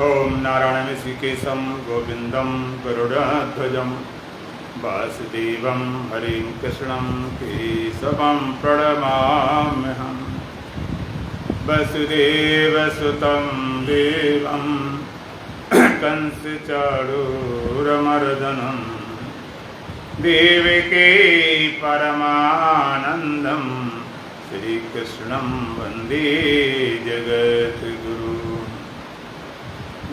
ओम नारायण ऋषिकेशं गोविंदं गरुड़ध्वजं वासुदेवं हरिं कृष्णं केशवं प्रणमाम्यहम्। वसुदेवसुतं देवं कंसचाणूरमर्दनं देवकी परमानन्दं श्रीकृष्णं वन्दे जगद्गुरुम्।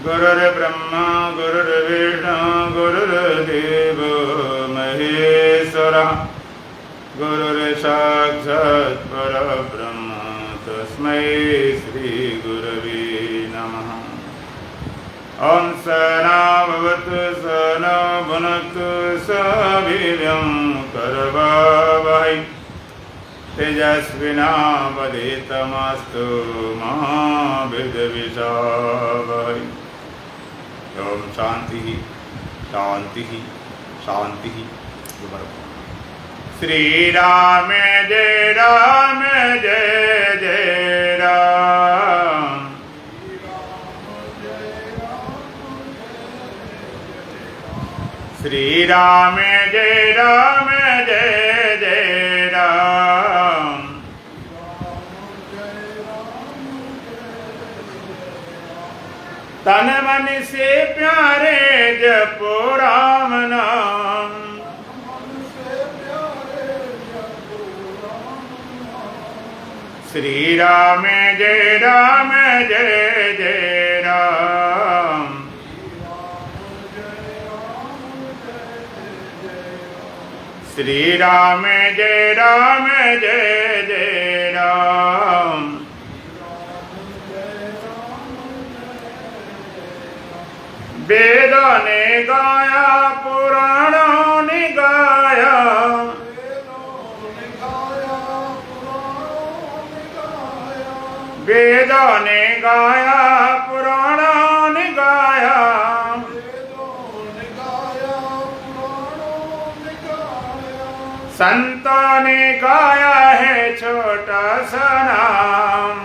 गुरुर्ब्रह्मा गुरुर्विष्णु गुरुर्देवो महेश्वरः गुरुर्साक्षात् परब्रह्म तस्मै श्रीगुरवे नमः। ॐ सहना भवतु सहना भुनक्तु सह वीर्यं करवावहै तेजस्विनावधीतमस्तु मा विद्विषावहै। ओम शांति शांति शांति। श्री राम जय राम जय जय राम। श्री राम जय राम जय जय राम। तन मन से प्यारे जपो राम नाम। श्री राम जय राम जय जय राम। श्री राम जय राम जय जय राम। वेदों ने गाया पुराणों ने गाया। वेदों ने गाया पुराणों ने गाया। संतों ने गाया है छोटा सा नाम।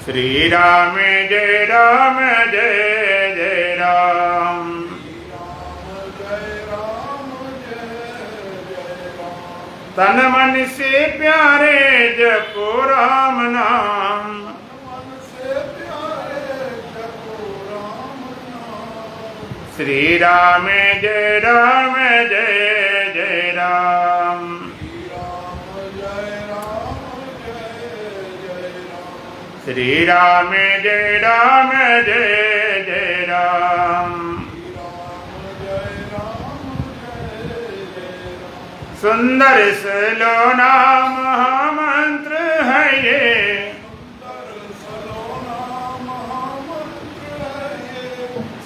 श्री राम जय राम जय जय राम। तन मन से प्यारे जपो राम नाम। श्री राम जय राम जय जय राम। श्री राम जय राम जय जय राम। सुंदर सलोना महामंत्र है ये।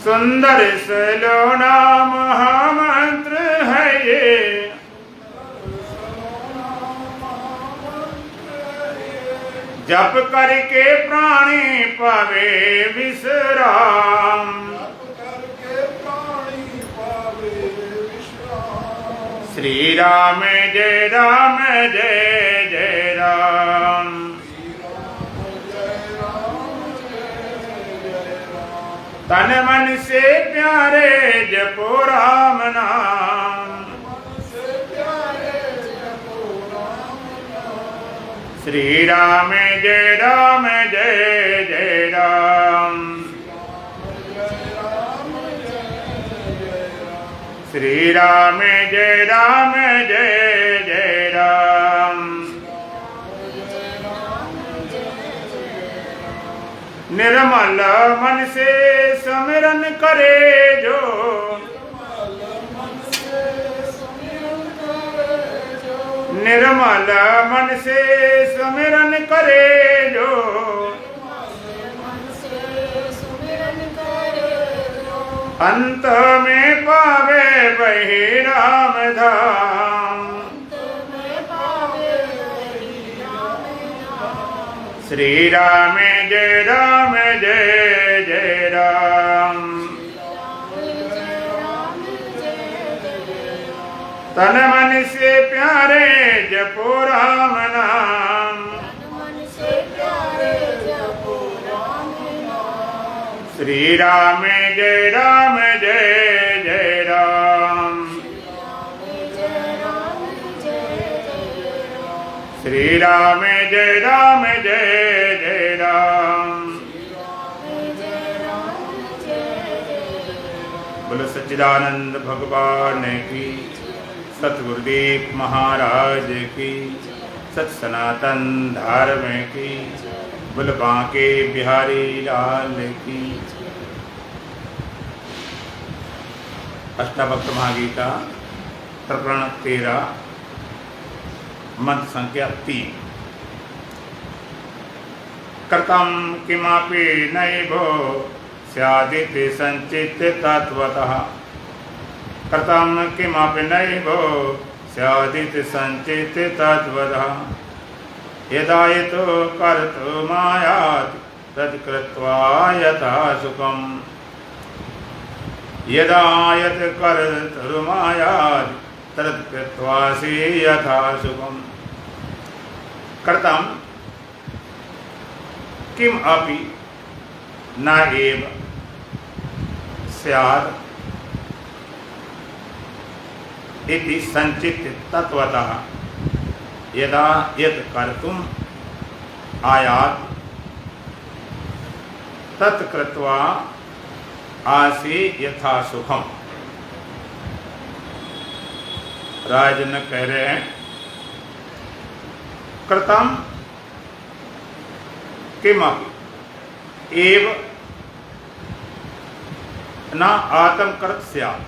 सुंदर सलोना महामंत्र है ये। जप करके प्राणी पावे विश्राम। श्री राम जय राम जय जय राम। तन मन से प्यारे जपो राम नाम। श्री राम जय राम जय जय राम। श्री राम जय राम जय जय राम। निर्मल मन से स्मरण करे जो। निर्मल मन से स्मरण करे जो। अंत में पावे वही राम धाम। श्री राम जय राम जय जय राम। तन मन से प्यारे जपो राम नाम। श्री राम जय राम जय जय राम। श्री राम जय राम जय जय राम। बोलो सच्चिदानंद भगवान की, सतगुरुदेव महाराज की, सत सनातन धर्म की, बोल बांके बिहारी लाल की। अष्टावक्र महागीता प्रकरण 13 मंत्र संख्या 3। कर्तम किमपि नैवो स्यादिति संचित तत्वतः। कर्तम किमपि नैवो स्यादिति संचित तत्वतः। यदा यतो कर्तुमायाति तत्कृत्वा यथा सुखम्। यदा यत् कर्तुमायाति तत्कृत्वा से यथा सुखम्। कर्तम् किम अपि न एव स्यात् इति संचित तत्वतः। यदा यत् कर्तुम् आयात् तत्कृत्वा आसे यथा सुखम्। राजन कह रहे हैं, कृतम् किमपि एव न आत्मकृत स्यात्।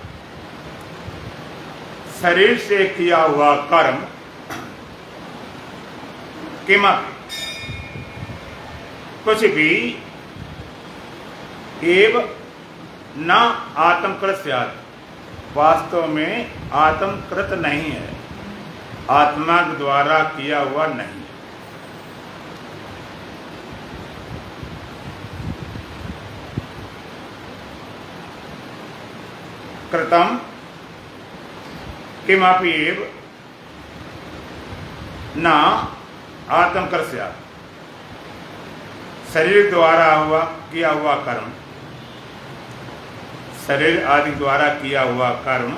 शरीर से किया हुआ कर्म किमपि कुछ भी एव न आत्मकृत स्यात्, वास्तव में आत्मकृत नहीं है, आत्मा के द्वारा किया हुआ नहीं। कृतम् किमपि एव न आत्मकृत स्यात्। शरीर द्वारा किया हुआ कर्म, शरीर आदि द्वारा किया हुआ कर्म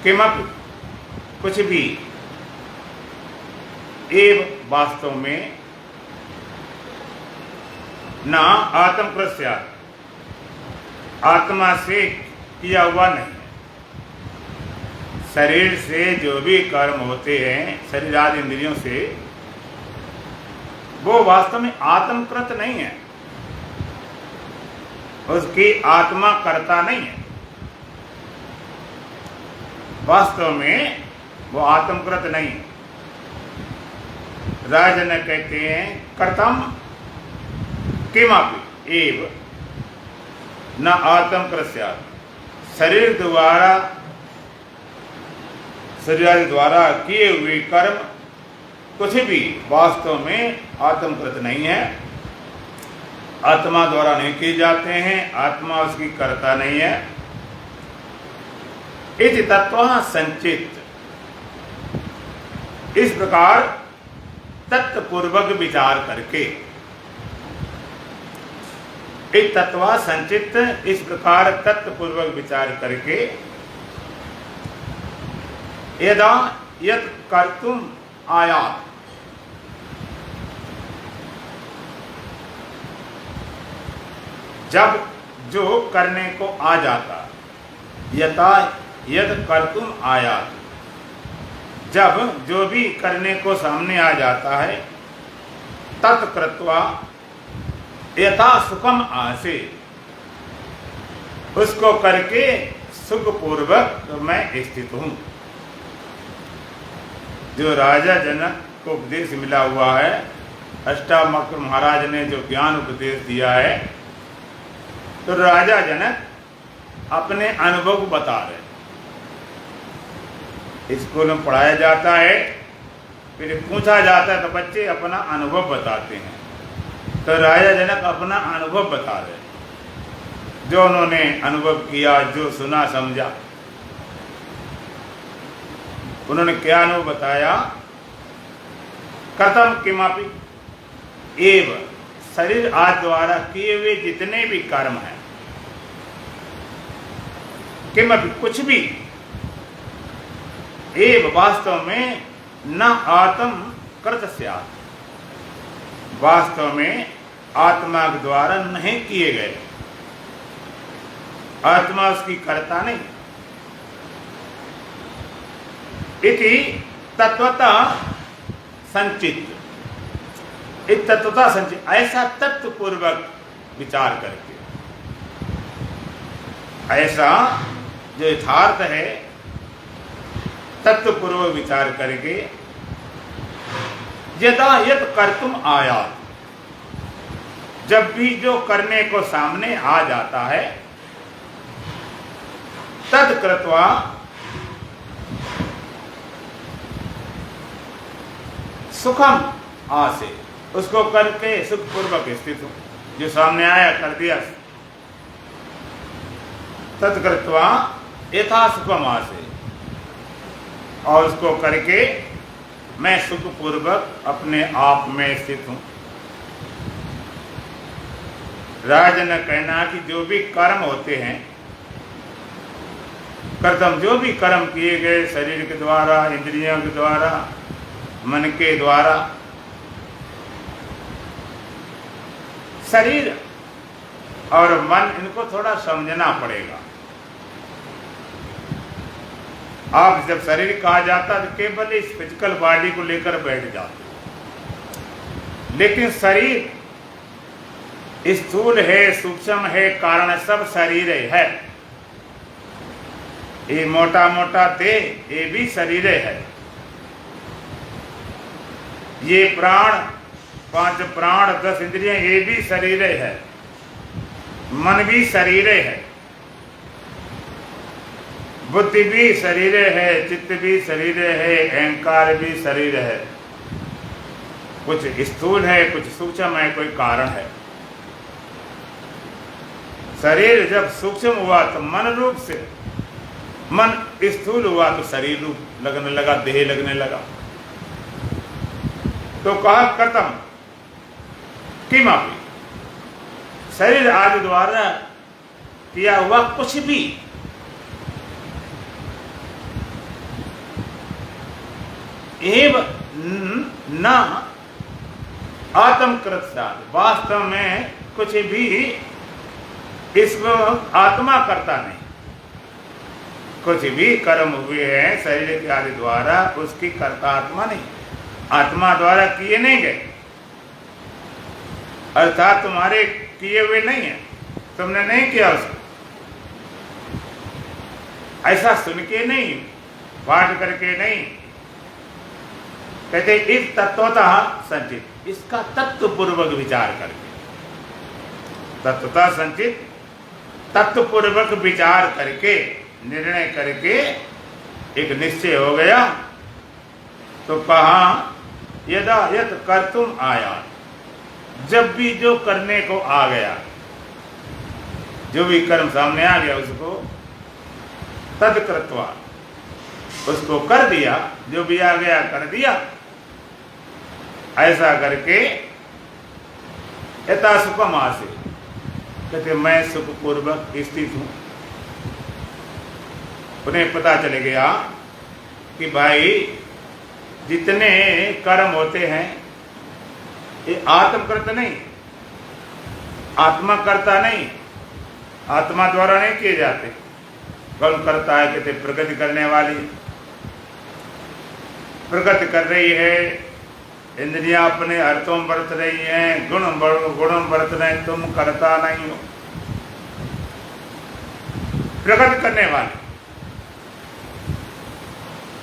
किमपि कुछ भी एव वास्तव में न आत्मकृत स्यात्, आत्मा से किया हुआ नहीं। शरीर से जो भी कर्म होते हैं, शरीर आदि इंद्रियों से, वो वास्तव में आत्मकृत नहीं है, उसकी आत्मा करता नहीं है। वास्तव में वो आत्मकृत नहीं है। राजन कहते हैं, कर्तम् किमपि एव न आत्मकृत स्यात्। शरीर द्वारा किए हुए कर्म कुछ भी वास्तव में आत्मकृत नहीं है, आत्मा द्वारा नहीं किए जाते हैं, आत्मा उसकी करता नहीं है। इति तत्वः संचित, इस प्रकार तत्वपूर्वक विचार करके, इस तत्व संचित, इस प्रकार तत्वपूर्वक विचार करके, यदा यत् कर्तुम् आयात्, जब जो करने को आ जाता, यथा यद कर्तुम् आयात्, जब जो भी करने को सामने आ जाता है, तत्कृत्वा यथा सुखम आसे, उसको करके सुखपूर्वक मैं स्थित हूं। जो राजा जनक को उपदेश मिला हुआ है, अष्टावक्र महाराज ने जो ज्ञान उपदेश दिया है, तो राजा जनक अपने अनुभव बता रहे। स्कूल में पढ़ाया जाता है, फिर पूछा जाता है तो बच्चे अपना अनुभव बताते हैं। तो राजा जनक अपना अनुभव बता रहे, जो उन्होंने अनुभव किया, जो सुना समझा। उन्होंने क्या अनुभव बताया? कथम किमपि एव शरीर आदि द्वारा किए हुए जितने भी कर्म हैं, किमपि कुछ भी, एव वास्तव में न आत्म कृत स्यात्, वास्तव में आत्मा के द्वारा नहीं किए गए, आत्मा उसकी करता नहीं। इति तत्वतः संचित, इस तत्वतः संचित, ऐसा तत्व पूर्वक विचार करके, ऐसा जो यथार्थ है तत्व पूर्वक विचार करके, यदा यत् कर्तुम आयात, जब भी जो करने को सामने आ जाता है, तद कृत्वा सुखम आसे, उसको करके सुखपूर्वक स्थित हो, जो सामने आया कर दिया, तद कृत्वा यथा सुखम आसे, और उसको करके मैं सुखपूर्वक अपने आप में स्थित हूं। राजा ने कहना कि जो भी कर्म होते हैं, कर्तव्य जो भी कर्म किए गए शरीर के द्वारा, इंद्रियों के द्वारा, मन के द्वारा, शरीर और मन, इनको थोड़ा समझना पड़ेगा। आप जब शरीर कहा जाता तो केवल इस फिजिकल बॉडी को लेकर बैठ जाते, लेकिन शरीर स्थूल है, सूक्ष्म है, कारण सब शरीर है। ये मोटा मोटा देह, ये भी शरीर है। ये प्राण, 5 प्राण, 10 इंद्रियां, ये भी शरीर है। मन भी शरीर है, बुद्धि भी शरीर है, चित्त भी शरीर है, अहंकार भी शरीर है। कुछ स्थूल है, कुछ सूक्ष्म है, कोई कारण है। शरीर जब सूक्ष्म हुआ तो मन रूप से, मन स्थूल हुआ तो शरीर रूप लगने लगा, देह लगने लगा। तो कहा कथम किमपि, शरीर आदि द्वारा किया हुआ कुछ भी, एव न आत्मकृत साध, वास्तव में कुछ भी इसको आत्मा करता नहीं। कुछ भी कर्म हुए हैं शरीर के आदि द्वारा, उसकी कर्ता आत्मा नहीं, आत्मा द्वारा किए नहीं गए, अर्थात तुम्हारे किए हुए नहीं है, तुमने नहीं किया उसको, ऐसा सुन के नहीं, पाठ करके नहीं। कहते इस तत्वतः संचित, इसका तत्व पूर्वक विचार करके, तत्वतः संचित, तत्व पूर्वक विचार करके, निर्णय करके एक निश्चय हो गया। तो कहा यदा यत् कर्तुम आयात, जब भी जो करने को आ गया, जो भी कर्म सामने आ गया, उसको तद कृत्वा, उसको कर दिया, जो भी आ गया कर दिया। ऐसा करके यथा सुखम आसे, कहते मैं सुखपूर्वक स्थित हूं। उन्हें पता चल गया कि भाई जितने कर्म होते हैं ये आत्मकृत नहीं, आत्मा करता नहीं, आत्मा द्वारा नहीं किए जाते। कौन करता है? कहते प्रगति करने वाली प्रगति कर रही है, इंद्रियां अपने अर्थों में बरत रही हैं, गुण बरत रहे, तुम करता नहीं हो। प्रगति करने वाले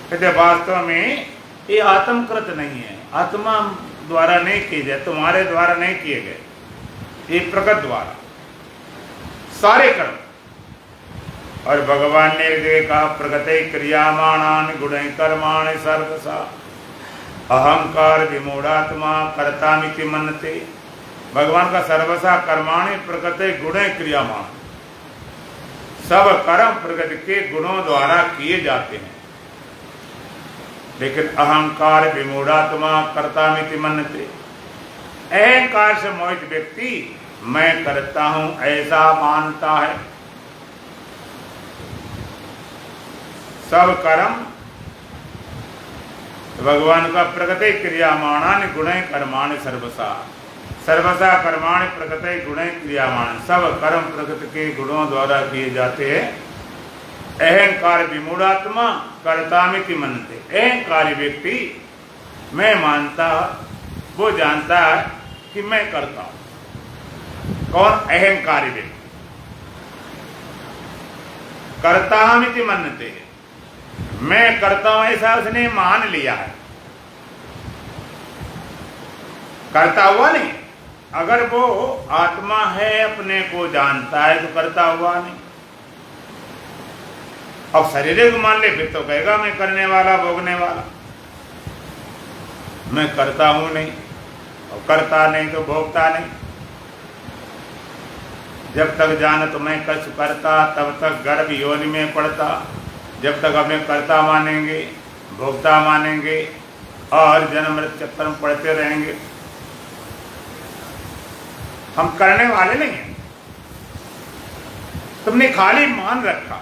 कहते वास्तव में ये आत्मकृत नहीं है, आत्मा द्वारा नहीं किए जाए, तुम्हारे द्वारा नहीं किए गए, ये प्रगत द्वारा सारे कर्म। और भगवान ने कहा प्रगते क्रियामाणानि गुणै कर्माणि सर्वसा अहंकार विमूढ़ात्मा कर्तामिति मन्यते। भगवान का सर्वसा कर्माणि प्रगते गुणै क्रियामाण, सब कर्म प्रगति के गुणों द्वारा किए जाते हैं, लेकिन अहंकार विमूढ़ात्मा कर्तामिति मन्यते, अहंकार से मोहित व्यक्ति मैं करता हूं ऐसा मानता है। सब कर्म भगवान का प्रकृति क्रियामाणानि गुणे कर्माणि सर्वसा, सर्वसा कर्माणि प्रकृति गुणे क्रियामाण। सब कर्म प्रकृति के गुणों द्वारा किए जाते हैं। अहंकार विमूढ़ात्मा कर्तामिति मनते। अहंकारी व्यक्ति मैं मानता, वो जानता है कि मैं करता हूं। कौन? अहंकारी व्यक्ति। कर्तामिति मनते, मैं करता हूं ऐसा उसने मान लिया है। करता हुआ नहीं। अगर वो आत्मा है, अपने को जानता है, तो करता हुआ नहीं। अब शरीर को मान ले फिर तो कहेगा मैं करने वाला, भोगने वाला। मैं करता हूं नहीं, और करता नहीं तो भोगता नहीं। जब तक जान तो मैं कष्ट करता, तब तक गर्भ योनि में पड़ता। जब तक अपने कर्ता मानेंगे, भोक्ता मानेंगे और जन्म मृत्यु चक्कर में पड़ते रहेंगे। हम करने वाले नहीं हैं। तुमने खाली मान रखा,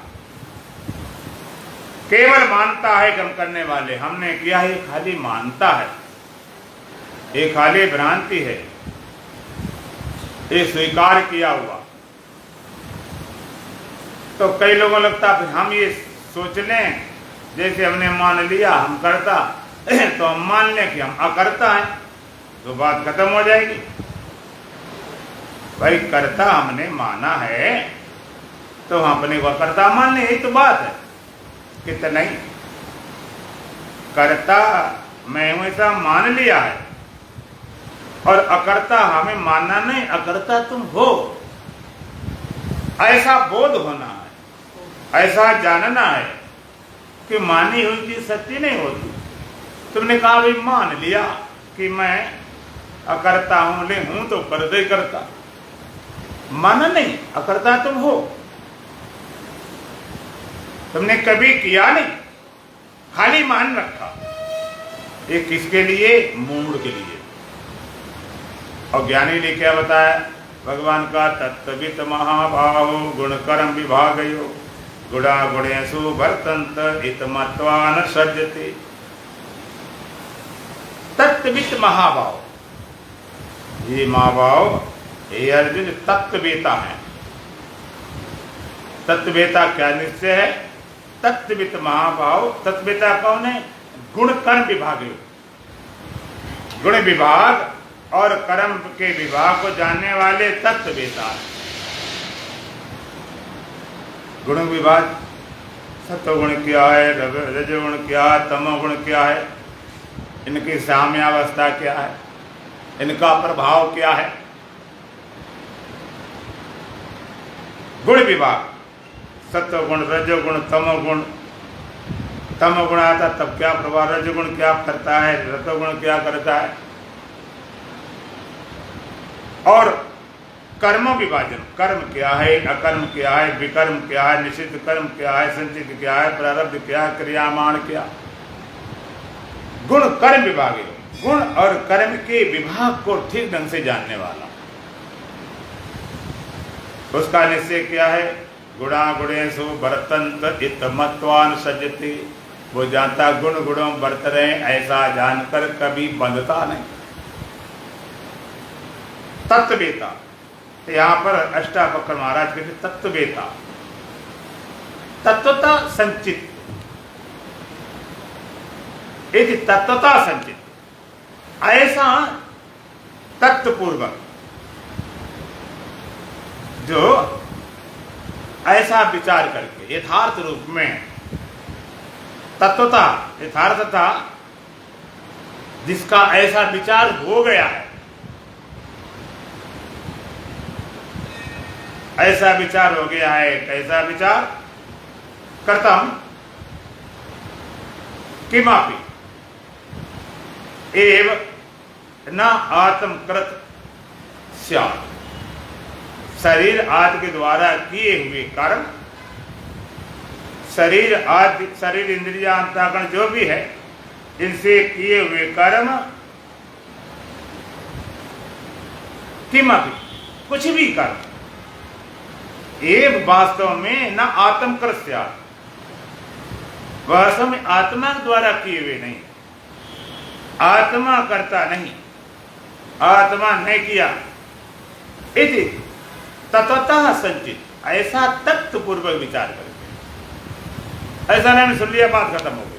केवल मानता है कि हम करने वाले। हमने किया है, खाली मानता है, ये खाली भ्रांति है, ये स्वीकार किया हुआ। तो कई लोगों लगता फिर हम ये सोच लें जैसे हमने मान लिया हम करता, तो हम मान लें कि हम अकर्ता हैं, तो बात खत्म हो जाएगी। भाई कर्ता हमने माना है तो हम अपने को कर्ता मान लें, यही तो बात है। कितना नहीं कर्ता मैं हूं ऐसा मान लिया है, और अकर्ता हमें मानना नहीं, अकर्ता तुम हो ऐसा बोध होना है, ऐसा जानना है कि मानी हुई चीज सत्य नहीं होती। तुमने कहा भाई मान लिया कि मैं अकर्ता हूं, ले हूं तो कर दे करता, माना नहीं, अकर्ता तुम हो। तुमने कभी किया नहीं, खाली मान रखा। ये किसके लिए? मूढ़ के लिए। और ज्ञानी ने क्या बताया? भगवान का तत्वित महाभाव गुण कर्म विभागयो गुणा गुणेषु वर्तन्त इतमत्वा न सज्जते। तत्वित महाभाव, ये महाभाव ये अर्जुन तत्ववेता है। तत्ववेता क्या निश्चय है? तत्वित महाभाव। तत्ववेता कौन है? गुण कर्म विभाग, गुण विभाग और कर्म के विभाग को जानने वाले तत्ववेता। गुण विभाग, सत्वगुण क्या है, रजोगुण क्या है, तमोगुण क्या है, इनकी साम्यावस्था क्या है, इनका प्रभाव क्या है। गुण विभाग, सत्वगुण, रजोगुण, तमोगुण। तमोगुण आता तब क्या प्रभाव, रजोगुण क्या करता है, रजोगुण क्या करता है। और कर्म विभाजन, कर्म क्या है, अकर्म क्या है, विकर्म क्या है, निषिद्ध कर्म क्या है, संचित क्या है, प्रारब्ध क्या है, क्रियामाण क्या। गुण कर्म विभाग, गुण और कर्म के विभाग को ठीक ढंग से जानने वाला, उसका निश्चय क्या है? गुणा गुणेषु वर्तन्त इतमत्वान सज्जते। वो जानता गुण गुणों वर्त रहे ऐसा जानकर कभी बंधता नहीं। तत्ववेता, यहाँ पर अष्टावक्र महाराज कहते तत्ववेता, तत्वता संचित, यदि तत्वता संचित, ऐसा तत्वपूर्वक जो ऐसा विचार करके यथार्थ रूप में तत्वता यथार्थता जिसका ऐसा विचार हो गया है, ऐसा विचार हो गया है। कैसा विचार? कथम किमापि एव न आत्मकृत स्यात्। शरीर आदि के द्वारा किए हुए कर्म, शरीर आदि, शरीर इंद्रिया अंतःकरण जो भी है, इनसे किए हुए कर्म किमपि कुछ भी कर, एक वास्तव में न आत्मकृत्या, वास्तव में आत्मा द्वारा किए हुए नहीं, आत्मा करता नहीं, आत्मा ने किया, इति तत्वतः संचित, ऐसा तत्व पूर्वक विचार करके। ऐसा नहीं सुन लिया बात खत्म हो गई।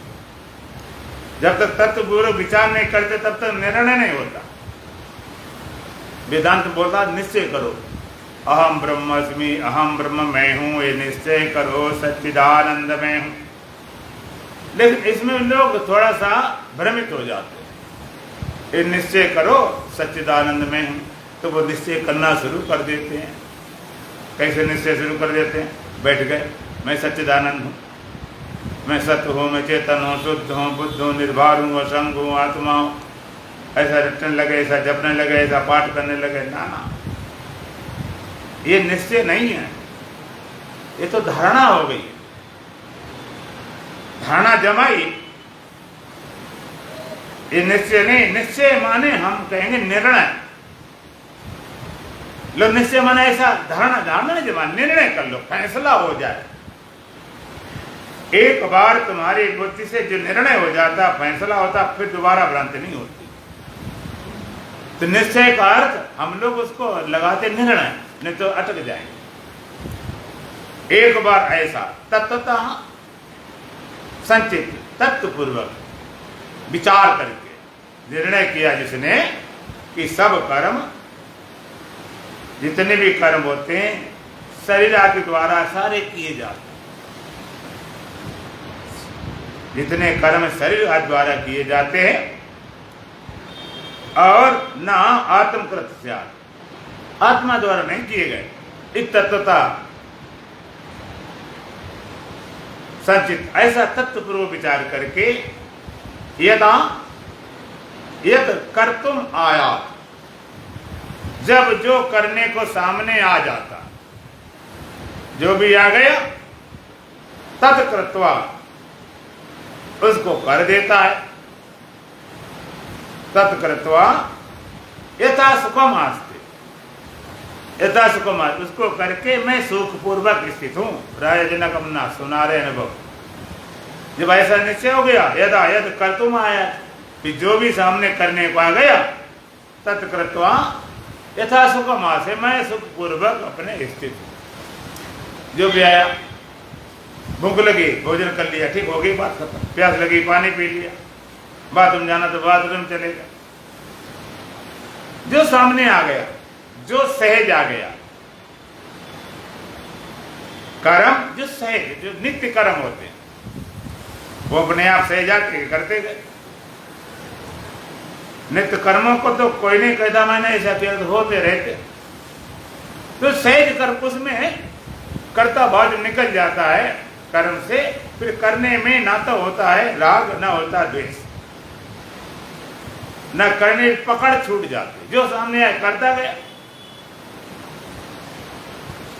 जब तक तत्व पूर्वक विचार नहीं करते तब तक निर्णय नहीं होता। वेदांत बोलता निश्चय करो, अहम ब्रह्मास्मि, अहम ब्रह्म मैं हूं, ये निश्चय करो, सच्चिदानंद में हूं। लेकिन इसमें लोग थोड़ा सा भ्रमित हो जाते हैं। ये निश्चय करो सच्चिदानंद में हूं, तो वो निश्चय करना शुरू कर देते हैं। कैसे निश्चय शुरू कर देते हैं? बैठ गए, मैं सच्चिदानंद हूँ, मैं सत्य हूँ, मैं चेतन हूँ, शुद्ध हूँ, बुद्ध हूँ, निर्भर हूँ, असंग हूँ, आत्मा हूँ। ऐसा रटने लगे, ऐसा जपने लगे, ऐसा पाठ करने लगे। ना ना, ये निश्चय नहीं है, ये तो धारणा हो गई। धारणा जमाई, ये निश्चय नहीं। निश्चय माने हम कहेंगे निर्णय। लो निश्चय माने ऐसा धारणा, धारणा जमा, निर्णय कर लो, फैसला हो जाए। एक बार तुम्हारी बुद्धि से जो निर्णय हो जाता, फैसला होता, फिर दोबारा भ्रांति नहीं होती। तो निश्चय का अर्थ हम लोग उसको लगाते निर्णय, नहीं तो अटक जाएंगे। एक बार ऐसा तत्वतः संचित, तत्वपूर्वक विचार करके निर्णय किया जिसने कि सब कर्म, जितने भी कर्म होते हैं शरीर के द्वारा सारे किए जाते हैं। जितने कर्म शरीर द्वारा किए जाते हैं और न आत्मकृत से, आत्मा द्वारा नहीं किए गए। इस तत्वता संचित, ऐसा तत्वपूर्वक विचार करके यदा यद कर्तुम आयात, जब जो करने को सामने आ जाता, जो भी आ गया, तत्कृत्वा उसको कर देता है। तत्कृत्वा यथा सुखम आस्ते, यथा सुखम आस्ते, उसको करके मैं सुखपूर्वक स्थित हूं। राजनक अपना सुनारे अनुभव। जब ऐसा निश्चय हो गया, यदा यद कर्तुम आया, कि जो भी सामने करने को आ गया, तत्कृत्वा यथा सुखम आस्ते, मैं सुखपूर्वक अपने स्थित हूं। जो भी आया, भूख लगी भोजन कर लिया, ठीक हो गई, बात खत्म। प्यास लगी पानी पी लिया, बाथरूम जाना तो बाथरूम चलेगा। जो सामने आ गया, जो सहज आ गया, कर्म जो सहज, जो नित्य कर्म होते हैं, वो अपने आप सहज आके करते गए। नित्य कर्मों को तो कोई नहीं कहता मैंने ऐसा किया, तो होते रहते। तो सहज कर्म, उसमें कर्ता भाव जो निकल जाता है कर्म से, फिर करने में ना तो होता है राग, ना होता द्वेष, न करने पकड़ छूट जाती। जो सामने आए करता गया,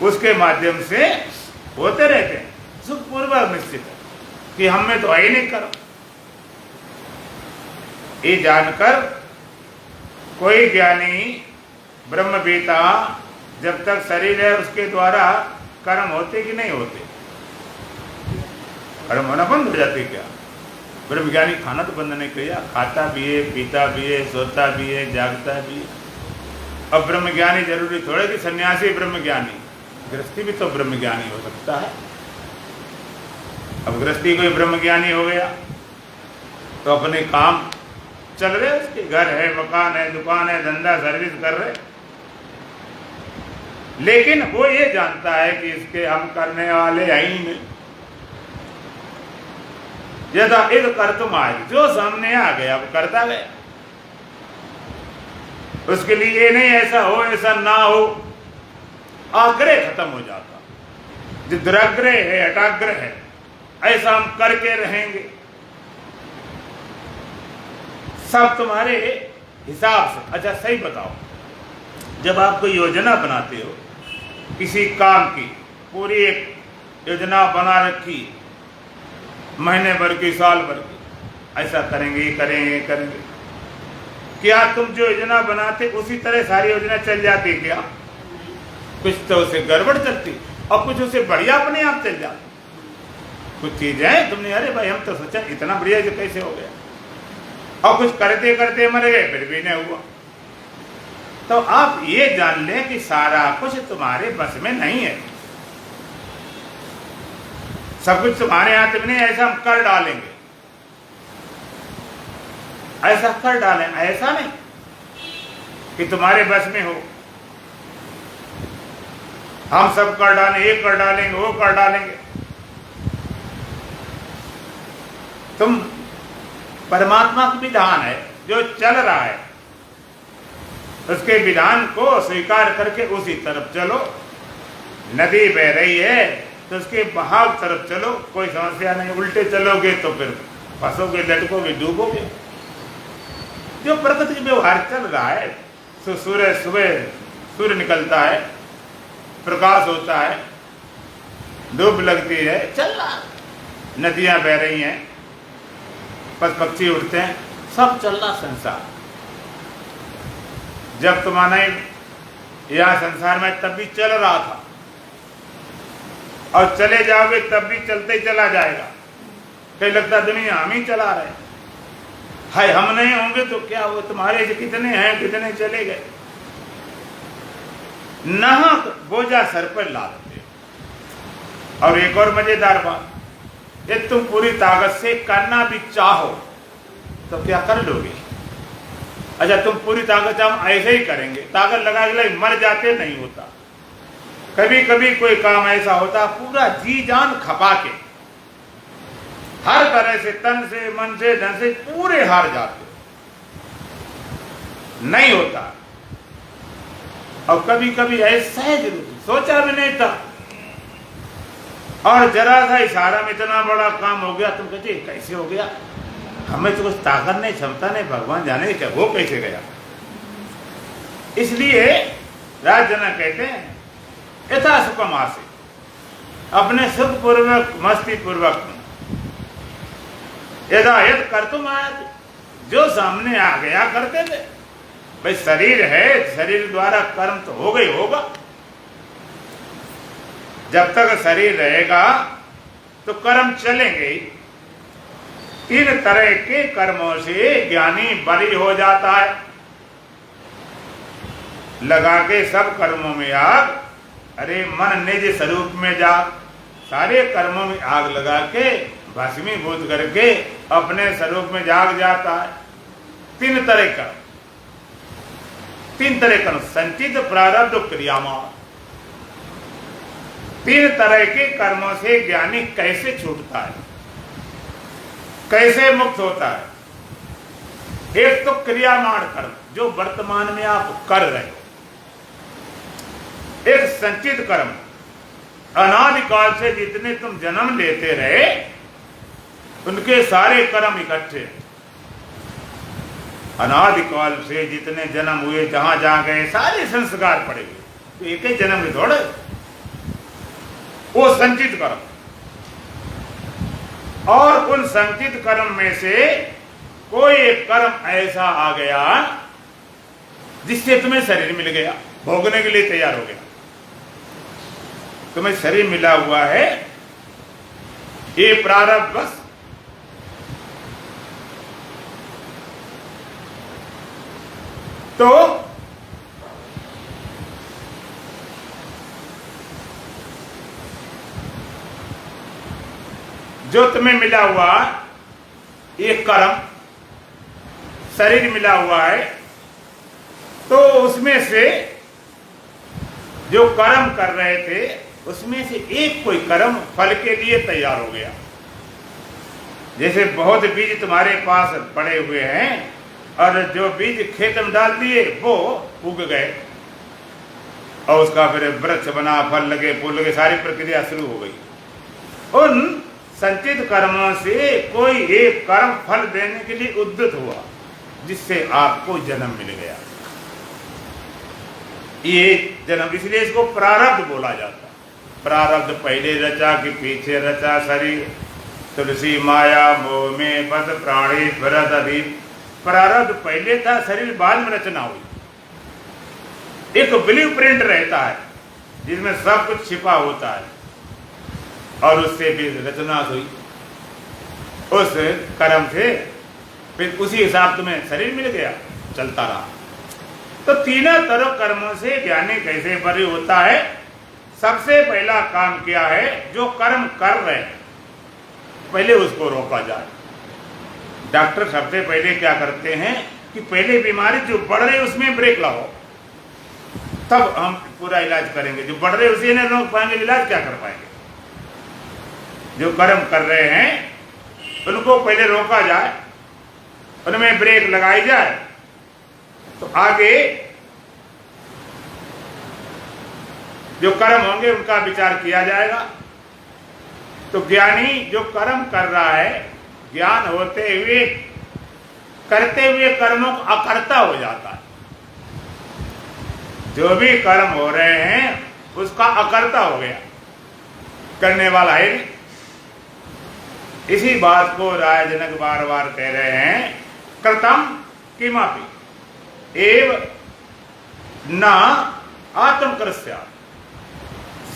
उसके माध्यम से होते रहते हैं। सुखपूर्वक निश्चित है कि हम में तो आई नहीं करो। ये जानकर कोई ज्ञानी ब्रह्मवेता, जब तक शरीर है उसके द्वारा कर्म होते कि नहीं होते? कर्म होना बंद हो जाते क्या? ब्रह्मज्ञानी खाना तो बंद नहीं किया, खाता भी है, पीता भी है, सोता भी है, जागता भी है। अब ब्रह्मज्ञानी जरूरी थोड़े कि सन्यासी ब्रह्मज्ञानी, गृहस्थी भी तो ब्रह्मज्ञानी हो सकता है। अब गृहस्थी कोई ब्रह्मज्ञानी हो गया तो अपने काम चल रहे, उसके घर है, मकान है, दुकान है, धंधा सर्विस कर रहे, लेकिन वो ये जानता है कि इसके हम करने वाले हैं ही नहीं। यदा एक कर्तुम आए, जो सामने आ गया वो करता गया। उसके लिए ये नहीं ऐसा हो, ऐसा ना हो, आग्रह खत्म हो जाता। जो दुराग्रह है, हटाग्रह है, ऐसा हम करके रहेंगे, सब तुम्हारे हिसाब से। अच्छा सही बताओ, जब आप कोई योजना बनाते हो किसी काम की, पूरी एक योजना बना रखी, महीने भर की, साल भर की, ऐसा करेंगे, करेंगे करेंगे, क्या तुम जो योजना बनाते उसी तरह सारी योजना चल जाती क्या? कुछ तो उसे गड़बड़ चलती और कुछ उसे बढ़िया अपने आप चल जाती। कुछ चीजें तुमने अरे भाई हम तो सोचा इतना बढ़िया जो कैसे हो गया, और कुछ करते करते मर गए फिर भी नहीं हुआ। तो आप ये जान लें कि सारा कुछ तुम्हारे बस में नहीं है, सब कुछ तुम्हारे हाथ में नहीं। ऐसा हम कर डालेंगे, ऐसा कर डालें, ऐसा नहीं कि तुम्हारे बस में हो। हम सब कर डालें, ये कर डालेंगे, वो कर डालेंगे। तुम परमात्मा का विधान है जो चल रहा है, उसके विधान को स्वीकार करके उसी तरफ चलो। नदी बह रही है तो उसके बहाव तरफ चलो, कोई समस्या नहीं। उल्टे चलोगे तो फिर फंसोगे, लटकोगे, डूबोगे। जो प्रकृति व्यवहार चल रहा है, तो सूर्य सुबह सूर्य निकलता है, प्रकाश होता है, धूप लगती है, चल रहा। नदियां बह रही हैं, पशु पक्षी उड़ते हैं, सब चल रहा संसार। जब तुम्हारे यह संसार में तब भी चल रहा था, और चले जाओगे तब भी चलते ही चला जाएगा। कहीं लगता दुनिया हम ही चला रहे हैं, हम नहीं होंगे तो क्या वो तुम्हारे से कितने हैं, कितने चले गए। नाहक बोझा सर पर ला देते। और एक और मजेदार बात, यदि तुम पूरी ताकत से करना भी चाहो तो क्या कर लोगे? अच्छा, तुम पूरी ताकत हम ऐसे ही करेंगे, ताकत लगा के मर जाते, नहीं होता। कभी कभी कोई काम ऐसा होता पूरा जी जान खपा के, हर तरह से, तन से, मन से, धन से पूरे हार जाते, नहीं होता। और कभी कभी ऐसा है जरूर सोचा भी नहीं था, और जरा सा इशारा में इतना बड़ा काम हो गया, तुम कहते कैसे हो गया? हमें तो कुछ ताकत नहीं, क्षमता नहीं, भगवान जाने क्या वो कैसे गया। इसलिए राजजनक कहते हैं यथा सुखम आसे, अपने सुख पूर्वक मस्ती पूर्वक यदा यद कर तुम आया, जो सामने आ गया करते थे। भाई शरीर है, शरीर द्वारा कर्म तो हो गई होगा। जब तक शरीर रहेगा तो कर्म चलेंगे ही। 3 तरह के कर्मों से ज्ञानी बरी हो जाता है। लगा के सब कर्मों में आग, अरे मन निज स्वरूप में जा, सारे कर्मों में आग लगा के भस्मीभूत करके अपने स्वरूप में जाग जाता है। 3 तरह का, 3 तरह का संचित प्रारब्ध क्रियामान। 3 तरह के कर्मों से ज्ञानी कैसे छूटता है, कैसे मुक्त होता है? एक तो क्रियामान कर्म, जो वर्तमान में आप कर रहे हो। एक संचित कर्म, अनादिकाल से जितने तुम जन्म लेते रहे उनके सारे कर्म इकट्ठे। अनादिकाल से जितने जन्म हुए, जहां जहां गए, सारे संस्कार पड़े हुए, तो एक ही जन्म में थोड़े। वो संचित कर्म, और उन संचित कर्म में से कोई एक कर्म ऐसा आ गया जिससे तुम्हें शरीर मिल गया, भोगने के लिए तैयार हो गया। तुम्हें शरीर मिला हुआ है, ये प्रारब्ध बस। तो जो तुम्हें मिला हुआ ये कर्म, शरीर मिला हुआ है, तो उसमें से जो कर्म कर रहे थे उसमें से एक कोई कर्म फल के लिए तैयार हो गया। जैसे बहुत बीज तुम्हारे पास पड़े हुए हैं और जो बीज खेत में डाल दिए वो उग गए, और उसका फिर वृक्ष बना, फल लगे, फूल लगे, सारी प्रक्रिया शुरू हो गई। उन संचित कर्मों से कोई एक कर्म फल देने के लिए उद्यत हुआ, जिससे आपको जन्म मिल गया। ये जन्म, इसलिए इसको प्रारब्ध बोला जाता। प्रारब्ध पहले रचा कि पीछे रचा शरीर, तुलसी माया मोह में बस प्राणी भरत अधिक। प्रारब्ध पहले था, शरीर बाद में रचना हुई। एक ब्लू प्रिंट रहता है जिसमें सब कुछ छिपा होता है, और उससे भी रचना हुई, उस कर्म से फिर उसी हिसाब तुम्हें शरीर मिल गया, चलता रहा। तो तीनों तरह कर्मों से ज्ञानी कैसे बरी होता है? सबसे पहला काम क्या है? जो कर्म कर रहे हैं पहले उसको रोका जाए। डॉक्टर सबसे पहले क्या करते हैं कि पहले बीमारी जो बढ़ रही है उसमें ब्रेक लगाओ, तब हम पूरा इलाज करेंगे। जो बढ़ रहे उसी ने रोक पाएंगे, इलाज क्या कर पाएंगे? जो कर्म कर रहे हैं उनको पहले रोका जाए, उनमें ब्रेक लगाई जाए, तो आगे जो कर्म होंगे उनका विचार किया जाएगा। तो ज्ञानी जो कर्म कर रहा है, ज्ञान होते हुए करते हुए कर्मों को अकर्ता हो जाता है। जो भी कर्म हो रहे हैं उसका अकर्ता हो गया, करने वाला है नहीं। इसी बात को राय जनक बार बार कह रहे हैं, कृतम किमपि एव न आत्मकृत्या।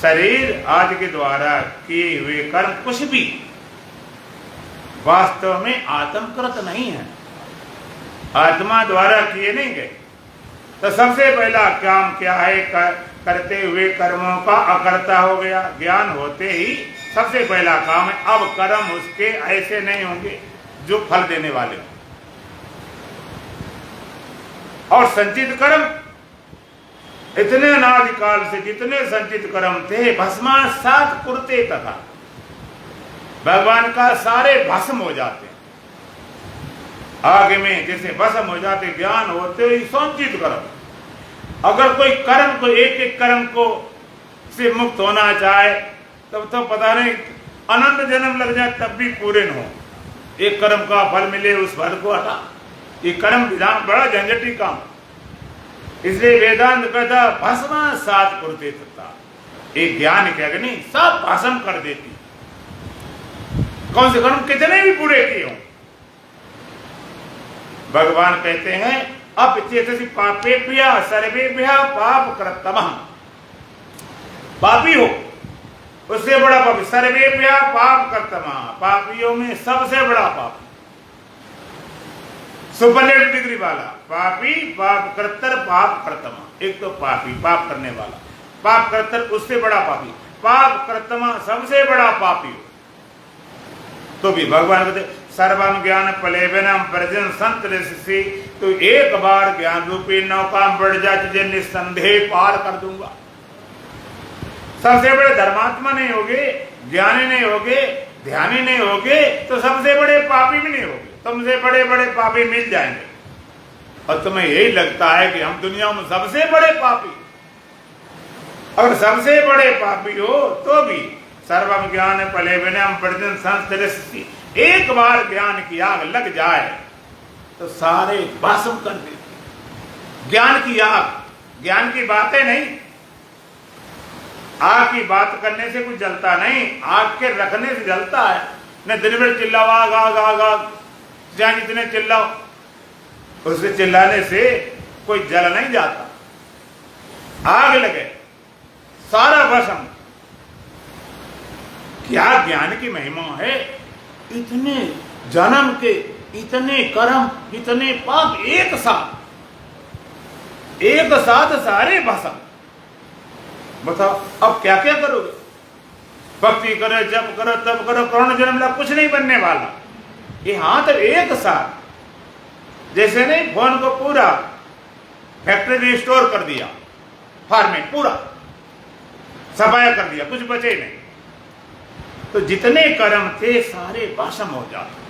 शरीर आदि के द्वारा किए हुए कर्म कुछ भी वास्तव में आत्मकृत नहीं है, आत्मा द्वारा किए नहीं गए। तो सबसे पहला काम क्या है? करते हुए कर्मों का अकर्ता हो गया। ज्ञान होते ही सबसे पहला काम है, अब कर्म उसके ऐसे नहीं होंगे जो फल देने वाले हों। और संचित कर्म इतने अनादिकाल से जितने संचित कर्म थे, भस्मासात कुरते तथा भगवान का सारे भस्म हो जाते हैं। आगे में जैसे भस्म हो जाते, ज्ञान होते ही संचित कर्म। अगर कोई कर्म को एक एक कर्म को से मुक्त होना चाहे तब तो पता नहीं अनंत जन्म लग जाए तब भी पूरे न हो। एक कर्म का फल मिले उस फल को हटा, ये कर्म विधान बड़ा झंझटी काम। इसलिए वेदांत कहता भस्मासात कुरते तथा, एक ज्ञान की अग्नि सब भस्म कर देती। कौन से कर्म कितने भी पूरे किए हों, भगवान कहते हैं अपचेतसि पापेभ्यः सर्वेभ्यः पाप कृतमः। पापी हो उससे बड़ा पापी, सर्वेभ्यः पाप कृतमः, पापियों में सबसे बड़ा पापी, सुपरलेटिव डिग्री वाला पापी, पाप कर्तर, पाप कर्तमा। एक तो पापी पाप करने वाला, पाप कर्तर उससे बड़ा पापी, पाप कर्तमा सबसे बड़ा पापी हो। तो भी भगवान कहते सर्वम ज्ञान फलेवनम प्रजन संत ऋषि, तो एक बार ज्ञान रूपी नौका बढ़ जा तुझे निस्संदेह पार कर दूंगा। सबसे बड़े धर्मात्मा नहीं होगे, ज्ञानी नहीं होगे, ध्यानी नहीं होगे, तो सबसे बड़े पापी भी नहीं होगे। तुमसे बड़े बड़े पापी मिल जाएंगे और तुम्हें यही लगता है कि हम दुनिया में सबसे बड़े पापी। अगर सबसे बड़े पापी हो तो भी सर्वम ज्ञान फलेवनम प्रजन संत ऋषि, एक बार ज्ञान की आग लग जाए तो सारे भस्म कर देती। ज्ञान की आग, ज्ञान की बातें नहीं, आग की बात करने से कुछ जलता नहीं, आग के रखने से जलता है। न दिन भर चिल्लाओ आग आग आग आग, जहां जितने चिल्लाओ, उससे चिल्लाने से कोई जल नहीं जाता। आग लगे सारा भस्म। क्या ज्ञान की महिमा है! इतने जन्म के इतने कर्म इतने पाप एक साथ सारे भस्म। बताओ अब क्या क्या करोगे? भक्ति करो, जप करो, तब करो, करोड़ जन्म ला कुछ नहीं बनने वाला। ये हाथ एक साथ, जैसे नहीं फोन को पूरा फैक्ट्री रिस्टोर कर दिया, फार्मेट पूरा सफाया कर दिया, कुछ बचे नहीं, तो जितने कर्म थे सारे भस्म हो जाते।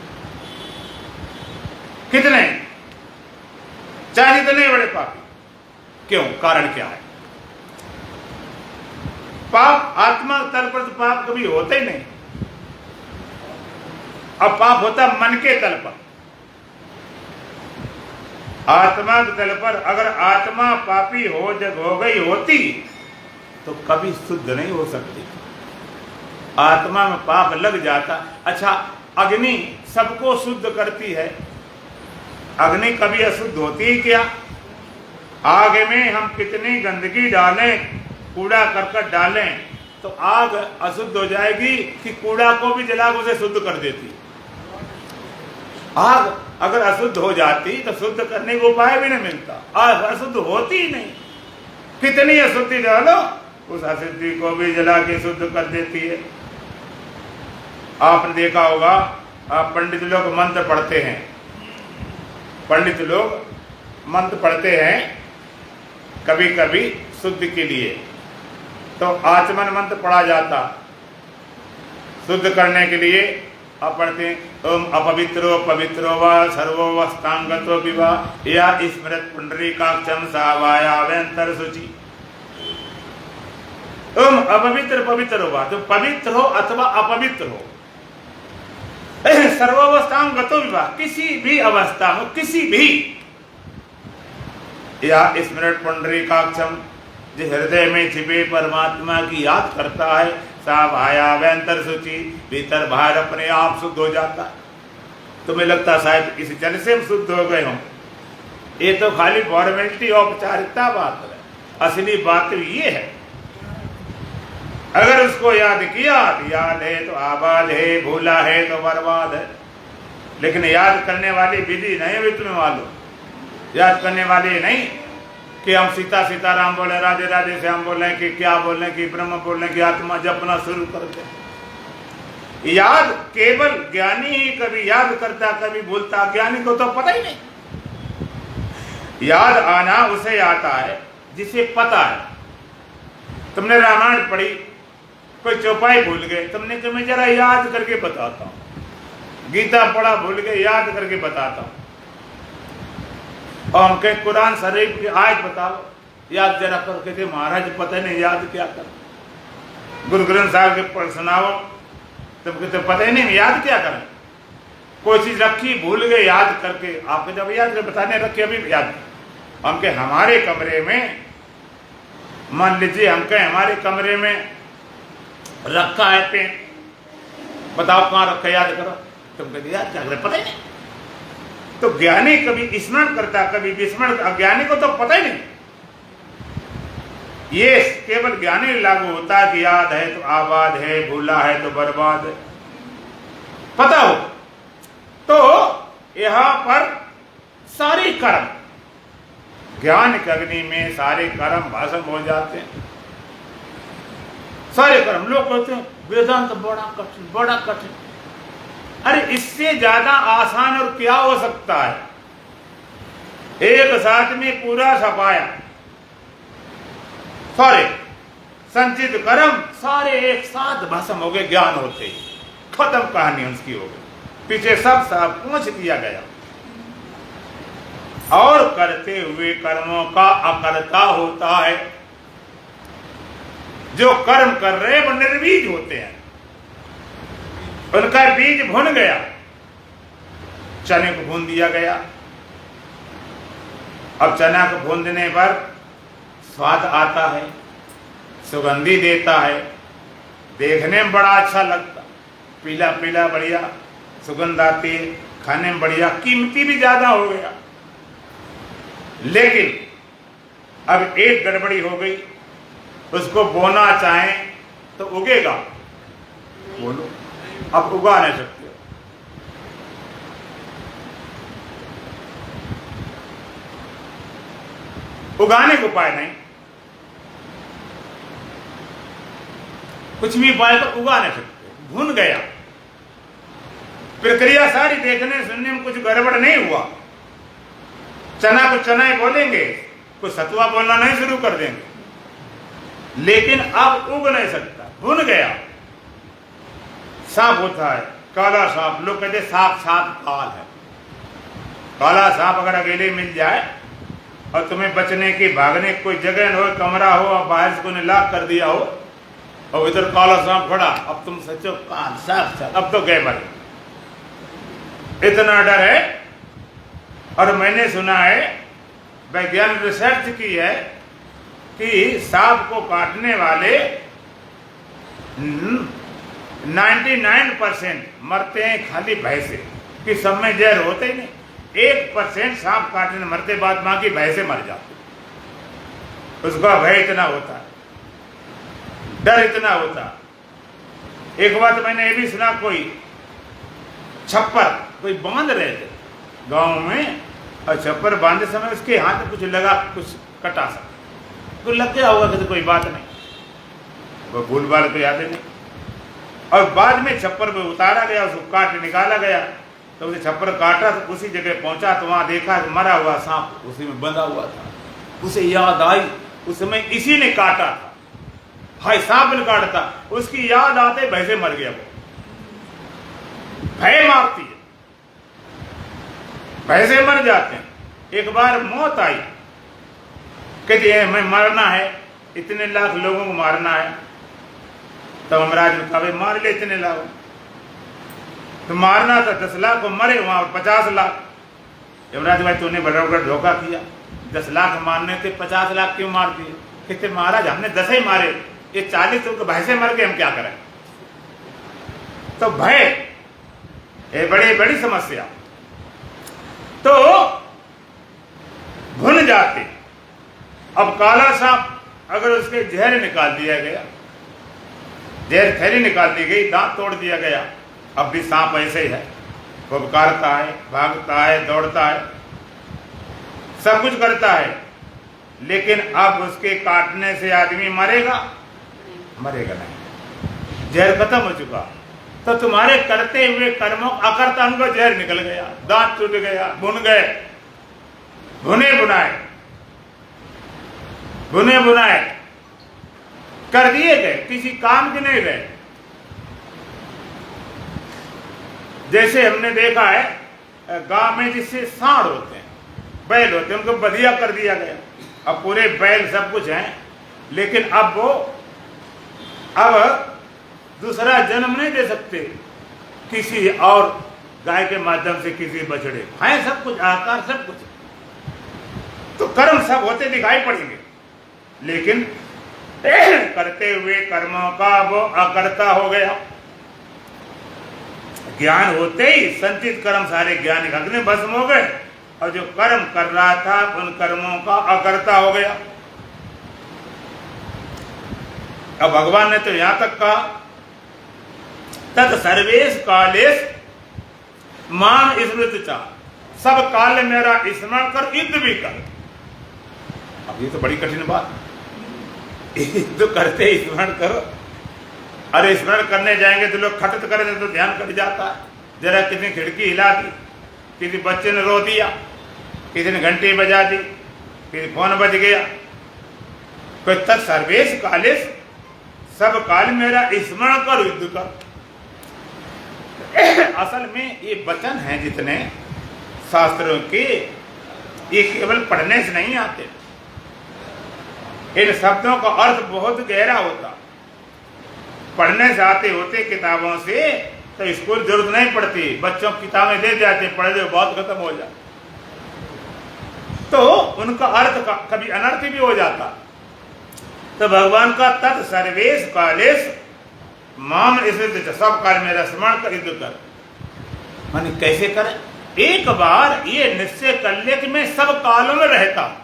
कितने, चाहे जितने बड़े पापी, क्यों? कारण क्या है? पाप आत्मा तल पर तो पाप कभी होते ही नहीं। अब पाप होता मन के तल पर, आत्मा के तल पर। अगर आत्मा पापी हो गई होती तो कभी शुद्ध नहीं हो सकती। आत्मा में पाप लग जाता। अच्छा, अग्नि सबको शुद्ध करती है, अग्नि कभी अशुद्ध होती ही क्या? आग में हम कितनी गंदगी डालें, कूड़ा करकट डालें, तो आग अशुद्ध हो जाएगी कि कूड़ा को भी जला के उसे शुद्ध कर देती? आग अगर अशुद्ध हो जाती तो शुद्ध करने का उपाय भी नहीं मिलता। आग अशुद्ध होती ही नहीं, कितनी अशुद्धि डालो उस अशुद्धि को भी जला के शुद्ध कर देती है। आपने देखा होगा, पंडित लोग मंत्र पढ़ते हैं, पंडित लोग मंत्र पढ़ते हैं कभी कभी शुद्ध के लिए, तो आचमन मंत्र पढ़ा जाता शुद्ध करने के लिए। अब पढ़ते हैं ओम अपवित्रो पवित्रो व सर्वो वस्तांगतो विवाह या स्मृत पुंडरीकाक्षम सावायावंतर शुचि। ओम अपवित्र पवित्र हो, तो पवित्र हो अथवा अपवित्र हो, सर्वावस्थांगतो विवाह, किसी भी अवस्था में किसी भी, या स्मृत पुंडरीकाक्षम, जो हृदय में छिपे परमात्मा की याद करता है, सावायावंतर शुचि, भीतर बाहर अपने आप शुद्ध हो जाता है। तुम्हें लगता शायद इस जल से हम शुद्ध हो गए हों, ये तो खाली फॉर्मेलिटी औपचारिकता बात है। असली बात तो ये है, अगर उसको याद किया तो याद है तो आबाद है, भूला है तो बर्बाद है। लेकिन याद करने वाली विधि नहीं भी तुम्हें मालूम। याद करने वाली नहीं कि हम सीता सीताराम बोले, राधे राधे श्याम बोले, कि क्या बोले, कि ब्रह्म बोले, कि आत्मा जपना शुरू कर दे। याद केवल ज्ञानी ही कभी याद करता, कभी भूलता, ज्ञानी को तो पता ही नहीं। याद आना उसे आता है जिसे पता है। तुमने रामायण पढ़ी, कोई चौपाई भूल गए, तुमने कहा मैं जरा याद करके बताता हूं। गीता पढ़ा, भूल गए, याद करके बताता हूं। और हम कहे कुरान शरीफ की आयत बताओ, याद जरा करके थे, महाराज पता नहीं याद क्या कर। गुरु ग्रंथ साहब के सुनाओ, तुम कहते पता ही नहीं याद क्या करें। कोई चीज रखी, भूल गए, याद करके आपके जब याद कर बताने रखे, अभी याद। हम कहे हमारे कमरे में, मान लीजिए हम कहे हमारे कमरे में रखा है पेन, बताओ कहाँ रखा, याद करो। तुम कहते याद क्या करें, पता ही नहीं। तो ज्ञानी कभी स्मरण करता, कभी विस्मरण, अज्ञानी को तो पता ही नहीं। ये केवल ज्ञानी लागू होता है कि याद है तो आबाद है, भूला है तो बर्बाद है। पता हो तो यहां पर सारे कर्म, ज्ञान की अग्नि में सारे कर्म भस्म हो जाते हैं। सारे कर्म, लोग कहते हैं वेदांत बड़ा कठिन, बड़ा कठिन। अरे इससे ज्यादा आसान और क्या हो सकता है। एक साथ में पूरा सफाया, सारे संचित कर्म सारे एक साथ भस्म हो गए, ज्ञान होते ही खत्म, कहानी उसकी हो गई। पीछे सब पहुंच दिया गया। और करते हुए कर्मों का अकर्ता होता है। जो कर्म कर रहे वो निर्बीज होते हैं, उनका बीज भुन गया, चने को भून दिया गया। अब चना को भूनने पर स्वाद आता है, सुगंधी देता है, देखने में बड़ा अच्छा लगता, पीला पीला बढ़िया सुगंध आती है, खाने में बढ़िया, कीमती भी ज्यादा हो गया। लेकिन अब एक गड़बड़ी हो गई, उसको बोना चाहें तो उगेगा, बोलो, अब उगा नहीं सकते। उगाने को उपाय नहीं, कुछ भी उपाय तो उगा नहीं सकते। भून गया, प्रक्रिया सारी देखने सुनने में कुछ गड़बड़ नहीं हुआ। चना को चना ही बोलेंगे, कुछ सतुआ बोलना नहीं शुरू कर देंगे, लेकिन अब उग नहीं सकता, भून गया। सांप होता है, काला सांप, लोग कहते सांप सात काल है। काला सांप अगर अकेले मिल जाए और तुम्हें बचने की, भागने की कोई जगह न हो, कमरा हो और बाहर से कोई लॉक कर दिया हो और इधर काला सांप खड़ा, अब तुम सोचो काल सांप, अब तो गए मरे। इतना डर है। और मैंने सुना है, वैज्ञानिक रिसर्च की है कि सांप को काटने वाले 99% मरते हैं खाली भय से, कि सब में जहर होते ही नहीं। 1% सांप काटने मरते बाद मां की भय से मर जाते। उसका भय इतना होता है, डर इतना होता। एक बात मैंने ये भी सुना, कोई छप्पर कोई बांध रहे थे गांव में, और छप्पर बांधे समय उसके हाथ में कुछ लगा, कुछ कटा सा कुछ लग गया होगा, तो कोई बात नहीं, वो भूल भाल तो याद नहीं। और बाद में छप्पर पे उतारा गया, उसको काट निकाला गया, तो उसे छप्पर काटा तो उसी जगह पहुंचा तो वहां देखा मरा हुआ सांप उसी में बंधा हुआ था। उसे याद आई उस समय इसी ने काटा था, हाय सांप ने काटा, उसकी याद आते भय से मर गया। वो भय मारती है, भय से मर जाते हैं। एक बार मौत आई, कहती है मैं मरना है, इतने लाख लोगों को मारना है। तब यमराज ने कहा मार ले इतने लाख, तो मारना था 10 लाख को, मरे वहां 50 लाख। यमराज भाई तूने बड़ा बड़ा धोखा किया, 10 लाख मारने थे, 50 लाख क्यों मार दिए? कहते महाराज हमने 10 ही मारे, ये 40 तो भय से मर गए, हम क्या करें? तो भय ये बड़ी बड़ी समस्या। तो भुन जाते। अब काला सांप अगर उसके जहर निकाल दिया गया, जहर थैली निकाल दी गई, दांत तोड़ दिया गया, अब भी सांप ऐसे ही है, फुफकारता है, भागता है, दौड़ता है, सब कुछ करता है, लेकिन अब उसके काटने से आदमी मरेगा? मरेगा नहीं, जहर खत्म हो चुका। तो तुम्हारे करते हुए कर्मों अकर्ता उनको जहर निकल गया, दांत टूट गया, भुन गए, भुने बुनाए, भुने बुनाए कर दिए गए, किसी काम के नहीं गए। जैसे हमने देखा है गांव में जिससे सांड होते हैं, बैल होते हैं, उनको बधिया कर दिया गया। अब पूरे बैल सब कुछ हैं, लेकिन अब वो अब दूसरा जन्म नहीं दे सकते किसी और गाय के माध्यम से, किसी बछड़े हैं, सब कुछ आकार सब कुछ, तो कर्म सब होते दिखाई पड़ेंगे, लेकिन करते हुए कर्मों का वो अकर्ता हो गया। ज्ञान होते ही संचित कर्म सारे ज्ञान अग्नि भस्म हो गए, और जो कर्म कर रहा था उन कर्मों का अकर्ता हो गया। अब भगवान ने तो यहां तक कहा तत् सर्वेश कालेश मां स्मृति चा, सब काल मेरा स्मरण कर, युद्ध भी कर। अब ये तो बड़ी कठिन बात, युद्ध करते ही स्मरण करो। अरे स्मरण करने जाएंगे तो लोग खटत करेंगे तो ध्यान कट जाता है। जरा किसी खिड़की हिला दी, किसी बच्चे ने रो दिया, किसी ने घंटी बजा दी, किसी फोन बज गया, कोई तत् सर्वेश कालेश, सब काल मेरा स्मरण कर, युद्ध कर। असल में ये वचन हैं जितने शास्त्रों के, ये केवल पढ़ने से नहीं आते, इन शब्दों का अर्थ बहुत गहरा होता। पढ़ने से आते होते किताबों से तो स्कूल जरूरत नहीं पड़ती, बच्चों की किताबें दे जाते, पढ़ लो बहुत खत्म हो जाए, तो उनका अर्थ कभी अनर्थ भी हो जाता। तो भगवान का तत् सर्वेश कालेश माम स्मृति, सब काल मेरा स्मरण कर, युद्ध कर। माने कैसे करें? एक बार ये निश्चय कर ले कि मैं सब कालों में रहता हूं।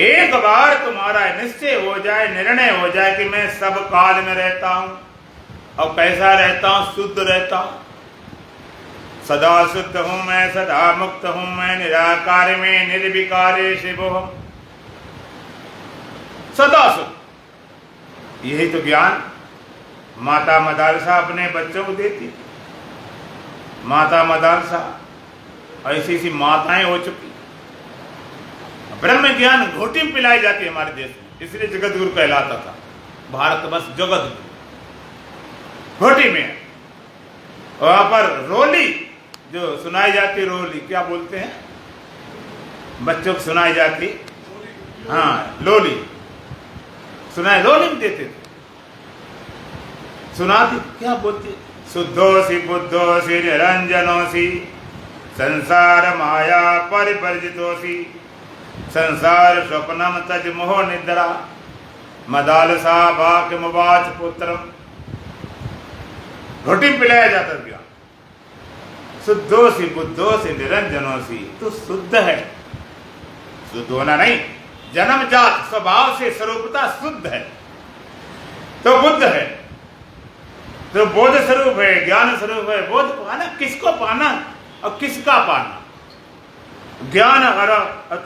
एक बार तुम्हारा निश्चय हो जाए, निर्णय हो जाए कि मैं सब काल में रहता हूं, और कैसा रहता हूं? शुद्ध रहता हूं, सदा शुद्ध हूं मैं, सदा मुक्त हूं मैं, निराकार में निर्विकारे शिवोहम, सदा शुद्ध। यही तो ज्ञान माता मदालसा अपने बच्चों को देती। माता मदालसा ऐसी ऐसी माताएं हो चुकी, ब्रह्म ज्ञान घोटी में पिलाई जाती है हमारे देश में, इसलिए जगत गुरु कहलाता था भारत, बस जगत गुरु घोटी में। वहां पर रोली जो सुनाई जाती, रोली क्या बोलते हैं बच्चों को सुनाई जाती, हाँ लोली सुनाई, रोली में देते थे, सुनाती, क्या बोलती? शुद्धोसी बुद्धोसी निरंजनोसी, संसार माया परिवर्जितोसी, संसार स्वप्नम तज मोह निद्रा, मदालसा वाक्य मुवाच पुत्रम। घोटी पिलाया जाता गया, शुद्धोसी बुद्धोसी निरंजनोसी, तू शुद्ध है। शुद्ध होना नहीं, जन्मजात स्वभाव से स्वरूपता शुद्ध है, तो बुद्ध है, तो बोध स्वरूप है, ज्ञान स्वरूप है। बोध पाना, किसको पाना और किसका पाना? ज्ञान अगर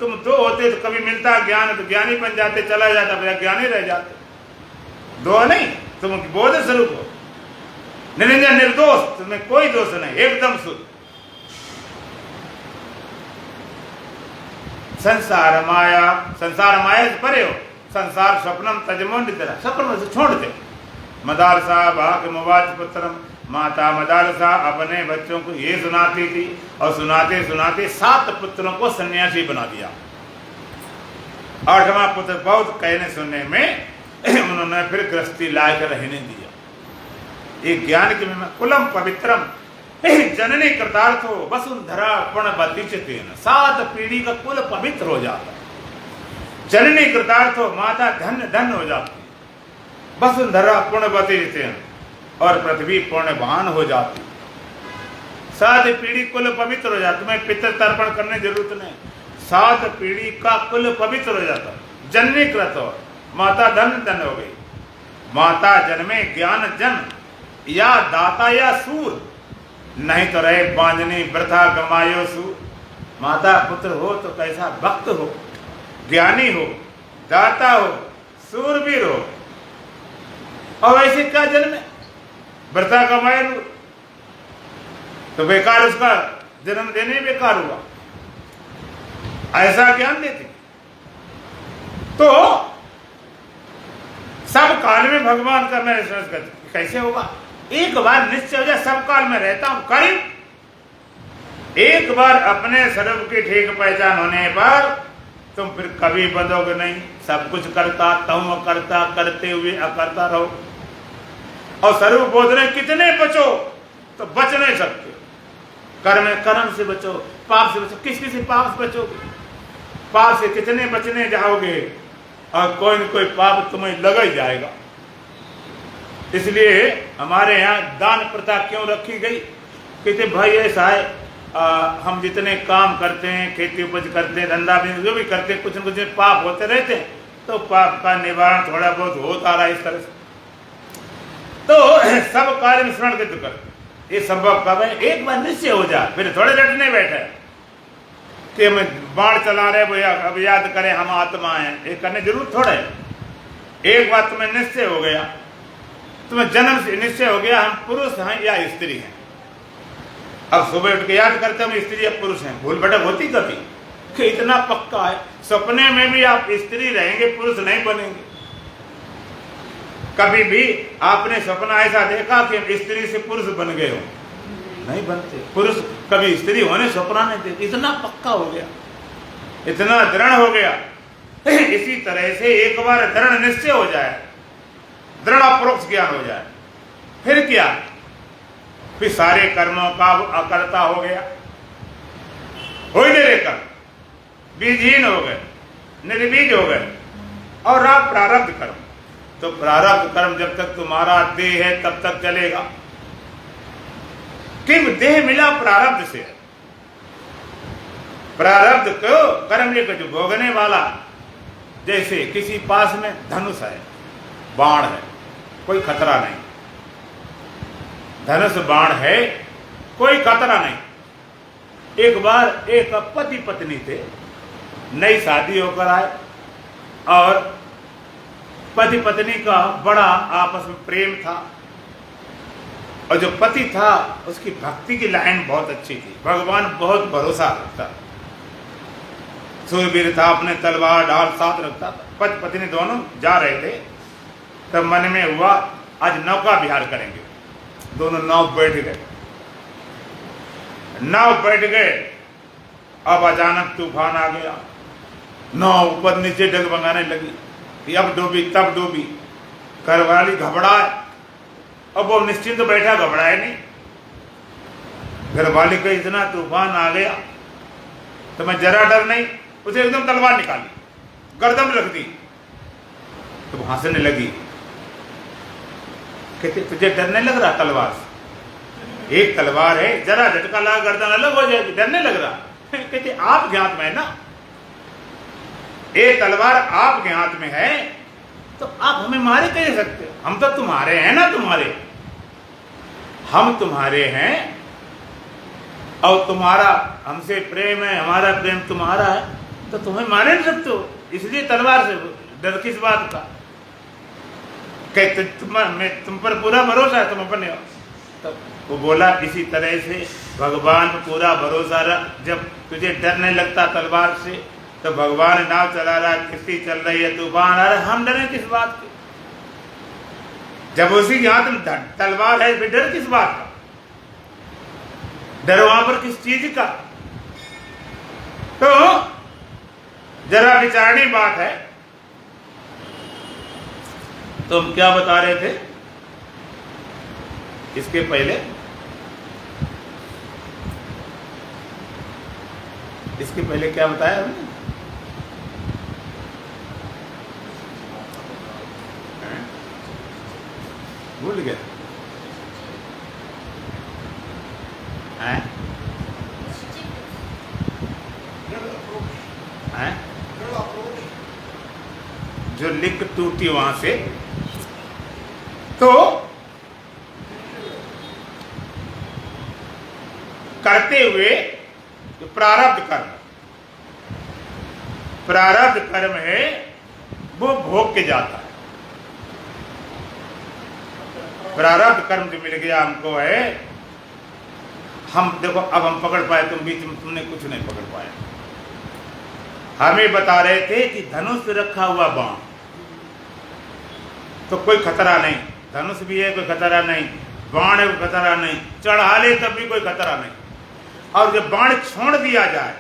तुम दो होते तो कभी मिलता ज्ञान तो ज्ञानी बन जाते, चला जाता, फिर ज्ञानी रह जाते। दो नहीं, तुम बोध स्वरूप हो, निरंजन निर्दोष, तुम्हें कोई दोष नहीं, एकदम शुद्ध। संसार माया से परे हो, संसार स्वप्नम तजमोंडितरा, स्वप्न से छोड़ दे। मदारसा भाग मुवाच पुत्रम, माता मदारसा अपने बच्चों को ये सुनाती थी और सुनाते सुनाते 7 पुत्रों को सन्यासी बना दिया। 8वां पुत्र बहुत कहने सुनने में उन्होंने फिर गृहस्थी लाकर रहने दिया। एक ज्ञान की महिमा, कुलम पवित्रम जननी कृतार्थो वसुंधरा पुण्यवतीचतेन, 7 पीढ़ी का कुल पवित्र हो जाता। जननी कृतार्थो, माता धन्य धन्य हो जाती, वसुंधरा पुण्यवतीचतेन, और पृथ्वी पुण्यवान हो जाती। 7 पीढ़ी कुल पवित्र हो जाता। तुम्हें पितृ तर्पण करने जरूरत नहीं, 7 पीढ़ी का कुल पवित्र हो जाता। जननी कृत हो, माता धन धन हो गई। माता जन्मे ज्ञान जन, या दाता या सूर, नहीं तो रहे बांझनी वृथा गमायो सूर। माता पुत्र हो तो कैसा भक्त हो, ज्ञानी हो, दाता हो, सूरवीर हो, और ऐसे क्या जन्मे वृथा गमाए तो बेकार, उसका जन्म देने बेकार हुआ। ऐसा ज्ञान देते तो सब काल में भगवान का मैं विश्वास करता। कैसे होगा? एक बार निश्चय हो जाए सब काल में रहता हूं, करीब एक बार अपने स्वरूप की ठीक पहचान होने पर तुम फिर कभी बंधोगे नहीं। सब कुछ करता तुम करता, करते हुए अकरता रहो। और स्वरूप बोध रहे कितने बचो तो बच नहीं सकते। कर्म से बचो, पाप से बचो। किस से पाप से बचोगे? पाप से कितने बचने जाओगे, और कोई न कोई पाप तुम्हें लग ही जाएगा। इसलिए हमारे यहाँ दान प्रथा क्यों रखी गई? कहते भाई ऐसा है, हम जितने काम करते हैं, खेती उपज करते हैं, धंधा भी जो भी करते हैं, कुछ न कुछ पाप होते रहते हैं, तो पाप का निवारण थोड़ा बहुत होता रहा इस तरह से। तो सब कार्य में स्मरण कृत कर, ये संभव कब है? एक बार निश्चय हो जाए, फिर थोड़े रटने बैठे कि हम बाण चला रहे भैया, अब याद करें हम आत्मा हैं, ये करने जरूर थोड़ा है। एक बार तुम्हें निश्चय हो गया, तुम्हें जन्म से निश्चय हो गया हम पुरुष हैं या स्त्री हैं। अब सुबह उठ के याद करते हम स्त्री या पुरुष हैं, भूल भटक होती कभी? कि इतना पक्का है, सपने में भी आप स्त्री रहेंगे, पुरुष नहीं बनेंगे। कभी भी आपने सपना ऐसा देखा कि हम स्त्री से पुरुष बन गए हो? नहीं बनते। पुरुष कभी स्त्री होने सपना नहीं देखते। इतना पक्का हो गया, इतना दृढ़ हो गया। इसी तरह से एक बार दृढ़ निश्चय हो जाए, दृढ़ अपरोक्ष ज्ञान हो जाए, फिर क्या? फिर सारे कर्मों का अकर्ता हो गया, हो ही नहीं रहे कर्म, बीजहीन हो गए, निर्बीज हो गए। और आप प्रारब्ध कर्म, तो प्रारब्ध कर्म जब तक तुम्हारा देह है तब तक चलेगा। किम देह मिला प्रारब्ध से, प्रारब्ध को कर्म लेकर जो भोगने वाला, जैसे किसी पास में धनुष है, बाण है, कोई खतरा नहीं। धनुष बाण है, कोई खतरा नहीं। एक बार एक पति पत्नी थे, नई शादी होकर आए, और पति पत्नी का बड़ा आपस में प्रेम था। और जो पति था उसकी भक्ति की लाइन बहुत अच्छी थी, भगवान बहुत भरोसा रखता था, सूरवीर था, अपने तलवार ढाल साथ रखता था। पति पत्नी दोनों जा रहे थे, तब मन में हुआ आज नौका विहार करेंगे। दोनों नाव बैठ गए, नाव बैठ गए। अब अचानक तूफान आ गया, नाव ऊपर नीचे डगमगाने लगी, अब डूबी तब डूबी। घरवाली घबराए, अब वो निश्चिंत बैठा, घबराए नहीं। घरवाली का इतना तूफान आ गया तो मैं जरा डर नहीं, उसे एकदम तलवार निकाली, गर्दन रख दी, तो हंसने लगी। कहते तुझे डर नहीं लग रहा तलवार से? एक तलवार है, जरा झटका लगा गर्दन अलग हो जाएगी, डरने लग रहा। कहते आपके हाथ में है ना, एक तलवार आपके हाथ में है, तो आप हमें मारे कैसे सकते हो? हम तो तुम्हारे हैं ना, तुम्हारे, हम तुम्हारे हैं और तुम्हारा हमसे प्रेम है, हमारा प्रेम तुम्हारा है, तो तुम्हें मारे नहीं सकते हो, इसलिए तलवार से डर किस बात का? कहते तुम पर पूरा भरोसा है, तुम अपने। तब वो बोला इसी तरह से भगवान पर पूरा भरोसा रख, जब तुझे डर नहीं लगता तलवार से, तो भगवान नाव चला रहा है, किश्ती चल रही है, तूफान आ रहा है, हम डरे किस बात के? जब उसी के हाथ में तलवार है, फिर डर किस बात का? डर वहां पर किस चीज का? तो जरा विचारणी बात है। तो हम क्या बता रहे थे इसके पहले? इसके पहले क्या बताया हमने? भूल गए? हैं? हैं? जो लिंक टूटी वहां से, तो करते हुए जो प्रारब्ध कर्म है वो भोग के जाता है। प्रारब्ध कर्म जो मिल गया हमको है, हम देखो अब हम पकड़ पाए, तुम बीच में तुमने कुछ नहीं पकड़ पाया। हमें बता रहे थे कि धनुष पे रखा हुआ बाण, तो कोई खतरा नहीं, धनुष भी है कोई खतरा नहीं, बाण है कोई खतरा नहीं, चढ़ा ले तब भी कोई खतरा नहीं, और जब बाण छोड़ दिया जाए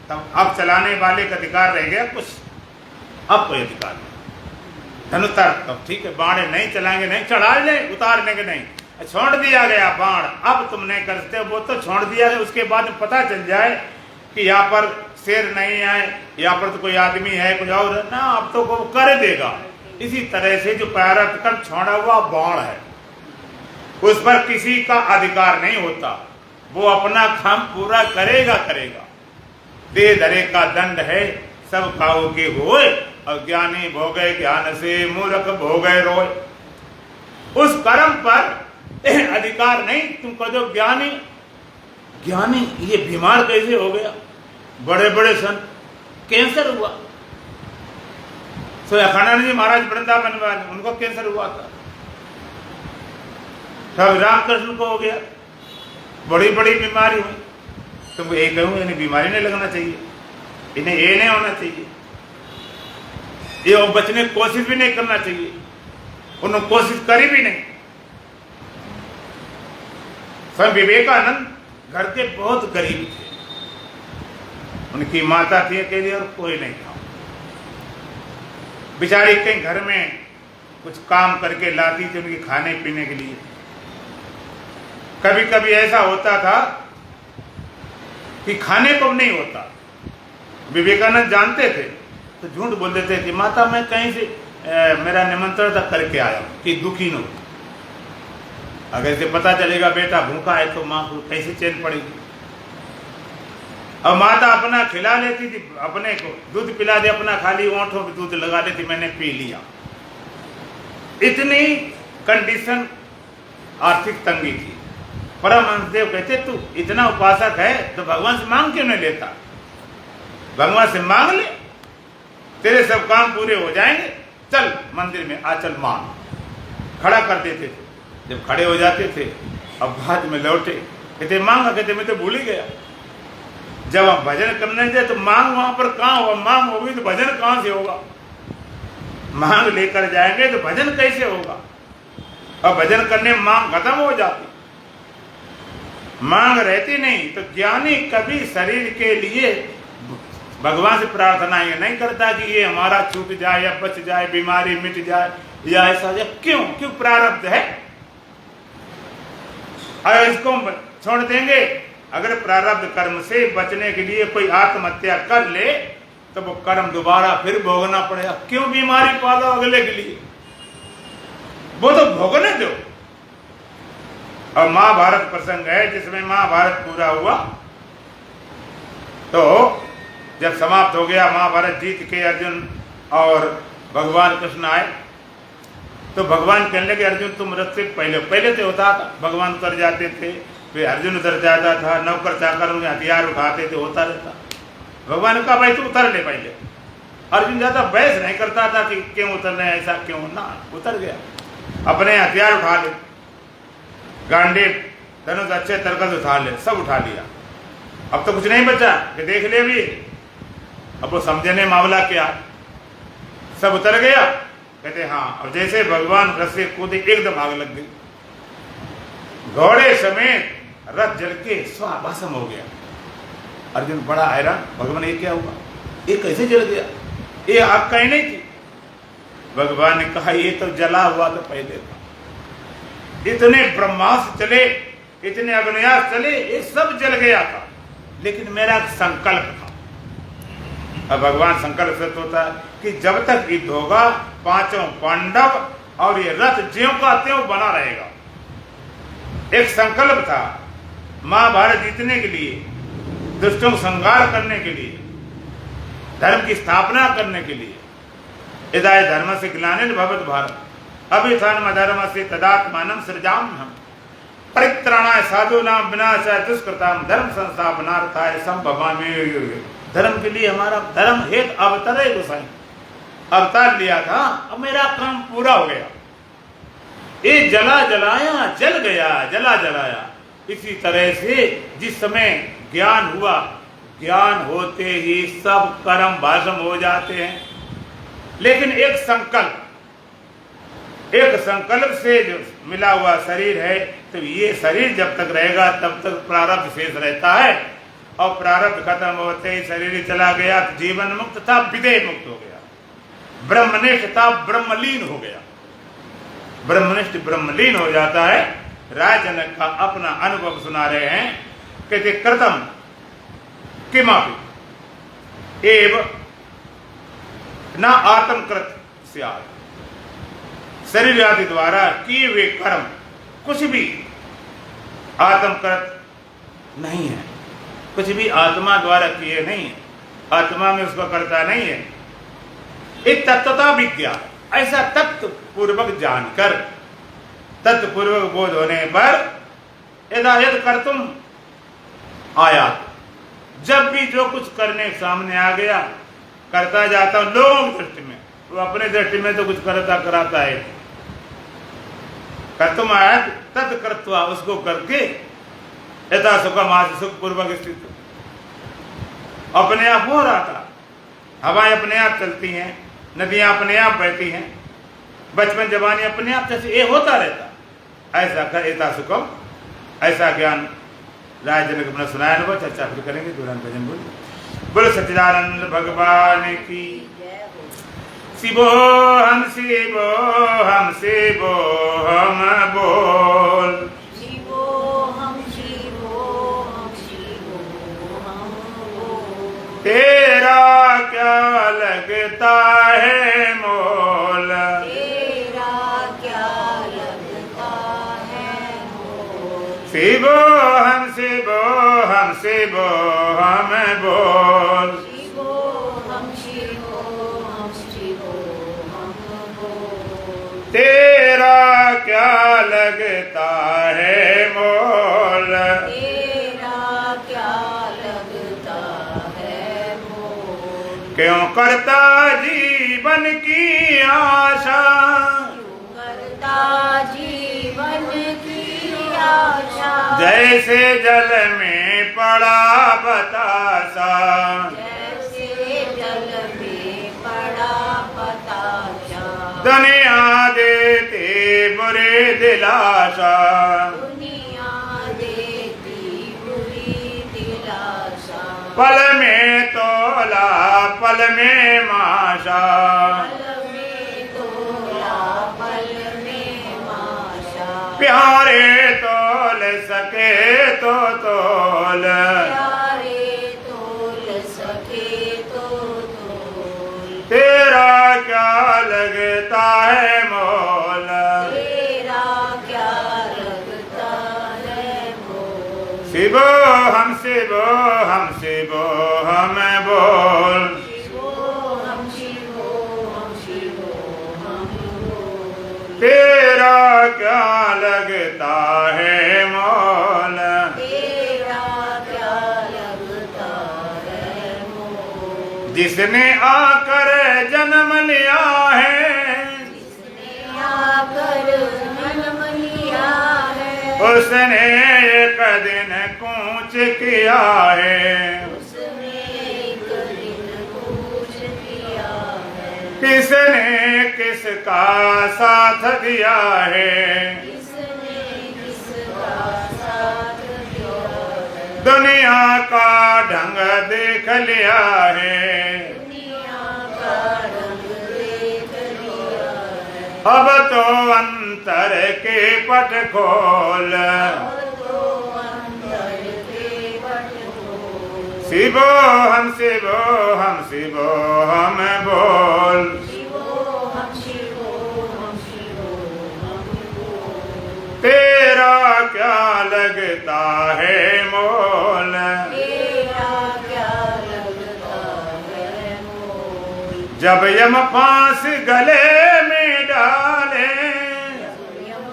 तब अब चलाने वाले का अधिकार रह गया कुछ, अब कोई अधिकार नहीं। धनुष तब ठीक है, बाण नहीं चलाएंगे, नहीं चढ़ा ले, उतारने के नहीं, छोड़ दिया गया बाण, अब तुम नहीं करते, वो तो छोड़ दिया गया, उसके बाद पता चल जाए कि यहाँ पर शेर नहीं है, यहाँ पर तो कोई आदमी है, कुछ और ना, अब तो वो कर देगा। इसी तरह से जो प्रारब्ध कर्म छोड़ा हुआ बाण है, उस पर किसी का अधिकार नहीं होता, वो अपना काम पूरा करेगा। दे धरे का दंड है, सब काऊ के होए, और ज्ञानी भोगे ज्ञान से, मूर्ख भोगे रोए। उस कर्म पर अधिकार नहीं, तुम कह दो ज्ञानी ये बीमार कैसे हो गया? बड़े बड़े संत, कैंसर हुआ, तो अखंडानंद जी महाराज वृंदावन वाले, उनको कैंसर हुआ था, तब रामकृष्ण को हो गया, बड़ी बड़ी बीमारी हुई। तुम ये कहूँ इन्हें बीमारी नहीं लगना चाहिए, इन्हें ये नहीं होना चाहिए, ये बचने की कोशिश भी नहीं करना चाहिए, उन्होंने कोशिश करी भी नहीं। स्वामी विवेकानंद घर के बहुत गरीब थे, उनकी माता थी अकेली और कोई नहीं था, बेचारी कहीं घर में कुछ काम करके लाती थी उनके खाने पीने के लिए। कभी कभी ऐसा होता था कि खाने को नहीं होता, विवेकानंद जानते थे, तो झूठ बोल देते कि माता मैं कहीं से मेरा निमंत्रण था करके आया कि दुखी न हो। अगर इसे पता चलेगा बेटा भूखा है तो माँ को कैसे चैन पड़ेगी। अब माता अपना खिला लेती थी, अपने को दूध पिला दे, अपना खाली ओंठों पे दूध लगा देती, मैंने पी लिया। इतनी कंडीशन आर्थिक तंगी थी। परमहंस देव कहते तू इतना उपासक है तो भगवान से मांग क्यों नहीं लेता? भगवान से मांग ले, तेरे सब काम पूरे हो जाएंगे, चल मंदिर में आ, चल मांग। खड़ा कर देते थे, जब खड़े हो जाते थे अब बाद में लौटे, कहते मांगा, कहते मैं तो भूल ही गया। जब हम भजन करने जाए तो मांग वहां पर कहाँ होगा? मांग होगी तो भजन कहाँ से होगा? मांग लेकर जाएंगे तो भजन कैसे होगा? और भजन करने में मांग खत्म हो जाती, मांग रहती नहीं। तो ज्ञानी कभी शरीर के लिए भगवान से प्रार्थना ये नहीं करता कि ये हमारा छूट जाए या बच जाए, बीमारी मिट जाए या ऐसा जाए। क्यों प्रारब्ध है, अगर इसको छोड़ देंगे, अगर प्रारब्ध कर्म से बचने के लिए कोई आत्महत्या कर ले तो वो कर्म दोबारा फिर भोगना पड़ेगा। क्यों बीमारी पालो अगले के लिए? वो तो भोगने दो, और महाभारत प्रसंग है जिसमें महाभारत पूरा हुआ। तो जब समाप्त हो गया महाभारत, जीत के अर्जुन और भगवान कृष्ण आए, तो भगवान कहने लगे अर्जुन तुम रथ से पहले से होता था, भगवान उतर जाते थे, फिर अर्जुन उतर जाता था, नौकर चाकर उनके हथियार उठाते थे, होता रहता। भगवान ने कहा भाई तू उतर ले पहले। अर्जुन ज्यादा बहस नहीं करता था कि क्यों उतरना है, ऐसा क्यों ना, उतर गया, अपने हथियार उठा ले, गांडीव धनुष अच्छे तरकस उठा ले, सब उठा लिया। अब तो कुछ नहीं बचा कि देख ले भी, अब वो समझने मामला क्या, सब उतर गया। कहते हाँ, और जैसे भगवान रथ से कूदे एकदम आग लग गई, घोड़े समेत रथ जल के स्वाभस्म हो गया। अर्जुन बड़ा हैरान, भगवान ये क्या हुआ, ये कैसे जल गया, ये आग कहीं नहीं थी। भगवान ने कहा ये तो जला हुआ तो पहले था, इतने ब्रह्मास्त्र चले, इतने अग्नियास्त्र चले, ये सब जल गया था, लेकिन मेरा संकल्प था। अब भगवान संकल्प से होता है कि जब तक युद्ध होगा पांचों पांडव और ये रथ ज्यों का त्यों बना रहेगा। एक संकल्प था महाभारत जीतने के लिए, दुष्टों को संहार करने के लिए, धर्म की स्थापना करने के लिए। यदा धर्म से ग्लानिर् भवति भारत अभिधानम धर्म से तदात्मानं सृजाम्यहम् परित्राणाय साधूनां विनाशाय दुष्कृतां धर्म संस्थापनार्थाय संभवामि युगे। धर्म के लिए हमारा धर्म हेतु अवतरे गोसाई अवतार लिया था, अब मेरा काम पूरा हो गया। ये जला जलाया जल गया, जला जलाया। इसी तरह से जिस समय ज्ञान हुआ, ज्ञान होते ही सब कर्म भस्म हो जाते हैं, लेकिन एक संकल्प से जो मिला हुआ शरीर है, तो ये शरीर जब तक रहेगा तब तक प्रारब्ध शेष रहता है, और प्रारब्ध खत्म होते ही शरीर चला गया तो जीवन मुक्त था, विदेह मुक्त हो गया, ब्रह्मनिष्ठ था, ब्रह्मलीन हो गया। ब्रह्मनिष्ठ ब्रह्मलीन हो जाता है। राय जनक का अपना अनुभव सुना रहे हैं, कहते कृतम किमपि एव न आत्मकृत स्यात्। शरीर आदि द्वारा किए हुए कर्म कुछ भी आत्मकृत नहीं है, कुछ भी आत्मा द्वारा किए नहीं है, आत्मा में उसको करता नहीं है। एक तत्वता विज्ञान, ऐसा तत्व पूर्वक जानकर, तत्व पूर्वक बोध होने पर यदा यद कर्तुम आया, जब भी जो कुछ करने सामने आ गया करता जाता हूं। लोगों की दृष्टि में, वो अपने दृष्टि में तो कुछ करता कराता है। कर्तुम आया तत्कृत्वा, उसको करके यथा सुखम आज सुख पूर्वक स्थित अपने आप हो रहा था। हवाएं अपने आप चलती हैं, नदियां अपने आप बहती हैं, बचपन जवानी अपने आप जैसे ये होता रहता। ऐसा कर एता सुखम, ऐसा ज्ञान राय जनक अपना सुनाया अनुभव। चर्चा फिर करेंगे। दुरान भजन बोल सच्चिदानंद भगवान की। शिवो हम शिवो हम शिवो हम बोल, शिवो हम शिवो हम शिवो हम बोल। तेरा क्या लगता है मोल, तेरा क्या लगता है मोल। शिवो हम शिवो हम शिवो हम बोल, शिवो हम शिवो हम शिवो हम बोल। तेरा क्या लगता है मोल, तेरा क्या लगता है मोल। क्यों करता जीवन की आशा, क्यों करता जीवन की आशा। जैसे जल में पड़ा बतासा, जैसे जल में पड़ा बताशा। दुनिया देती बुरी दिलासा, दुनिया देती बुरी दिलासा। पल में तोला पल में माशा, पल में तोला पल में माशा। प्यारे तोल सके तो तोल, प्यारे तोल सके तो तोल। तेरा क्या लगता है मोल, तेरा क्या लगता शिवो हम शिवो हम शिवो हम बोल। तेरा क्या लगता है मोल, तेरा क्या लगता है मोल। जिसने आकर जन्म लिया है, जिसने आकर जन्म लिया है, उसने एक दिन कूच किया है। उसने एक दिन कूच किया है। किसने किसका साथ दिया है, किसने किसका साथ दिया है। दुनिया का ढंग देख लिया है, दुनिया का रंग देख लिया है। अब तो अंतर के पट खोल। अब तो अंतर के पट खोल। शिवो हम शिवो हम शिवो हम बोल। शिवो हम शिवो हम शिवो हम बोल। तेरा क्या लगता है मोल, तेरा क्या लगता है मोल। जब यम फांस गले में डाले,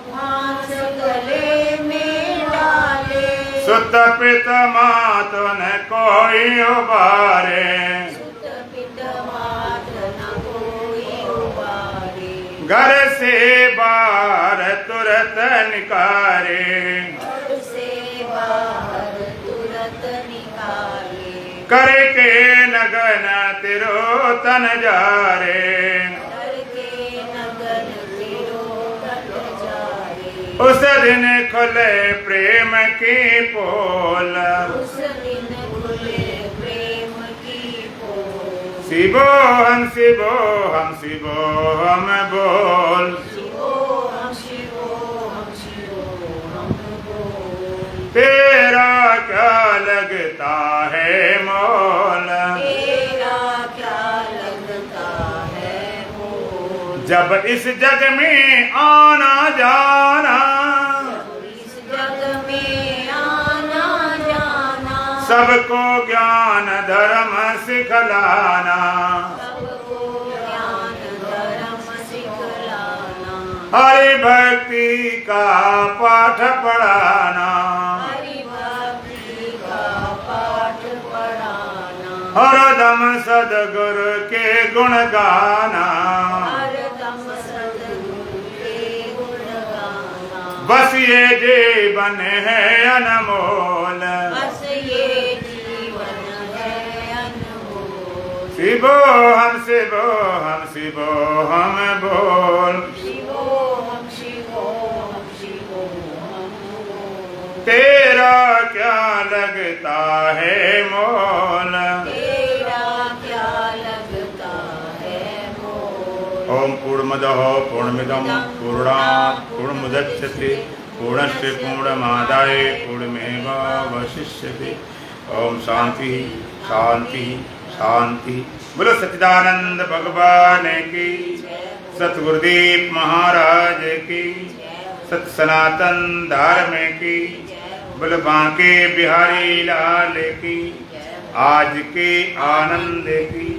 फांस गले में डाले, सुत पित मात न कोई उबारे। सुत पित मात न कोई उबारे। घर से बाहर तुरंत निकारे, घर से बाहर तुरंत निकाले। करके नगन तिरोतन जारे। करके नगन तिरोतन जारे। उस दिन खुले प्रेम की पोल, उस दिन खुले प्रेम की पोल। शिवो हम शिवो हम शिवो हम बोल। शिवो हम शिवो हम शिवो हम बोल। तेरा क्या लगता है मोल, तेरा क्या लगता है मोल। जब इस जग में आना जाना, इस जग में आना जाना, सबको ज्ञान धर्म सिखलाना। सबको ज्ञान धर्म सिखलाना। हरि भक्ति का पाठ पढ़ाना, हरि भक्ति का पाठ पढ़ाना। हरदम सदगुरु के गुण गाना। हरदम सद्गुरु के गुण गाना। बस ये जीवन है अनमोल, बस ये जीवन है अनमोल। शिवो हम शिवो हम शिवो हम बोल। शिवो हम शिवो हम शिवो हम बोल। तेरा क्या लगता है मोल, तेरा क्या लगता है मोल। ओम पूर्णमदः पूर्णमिदं पूर्णात् पूर्णमुदच्यते पूर्णस्य पूर्णमादाय पूर्णमेवावशिष्यते। ओम शांति शांति शांति। बोलो सच्चिदानंद भगवान की, सतगुरुदेव महाराज की, सत सनातन धर्म की, बोलो बांके बिहारी लाल की, आज के आनंद की।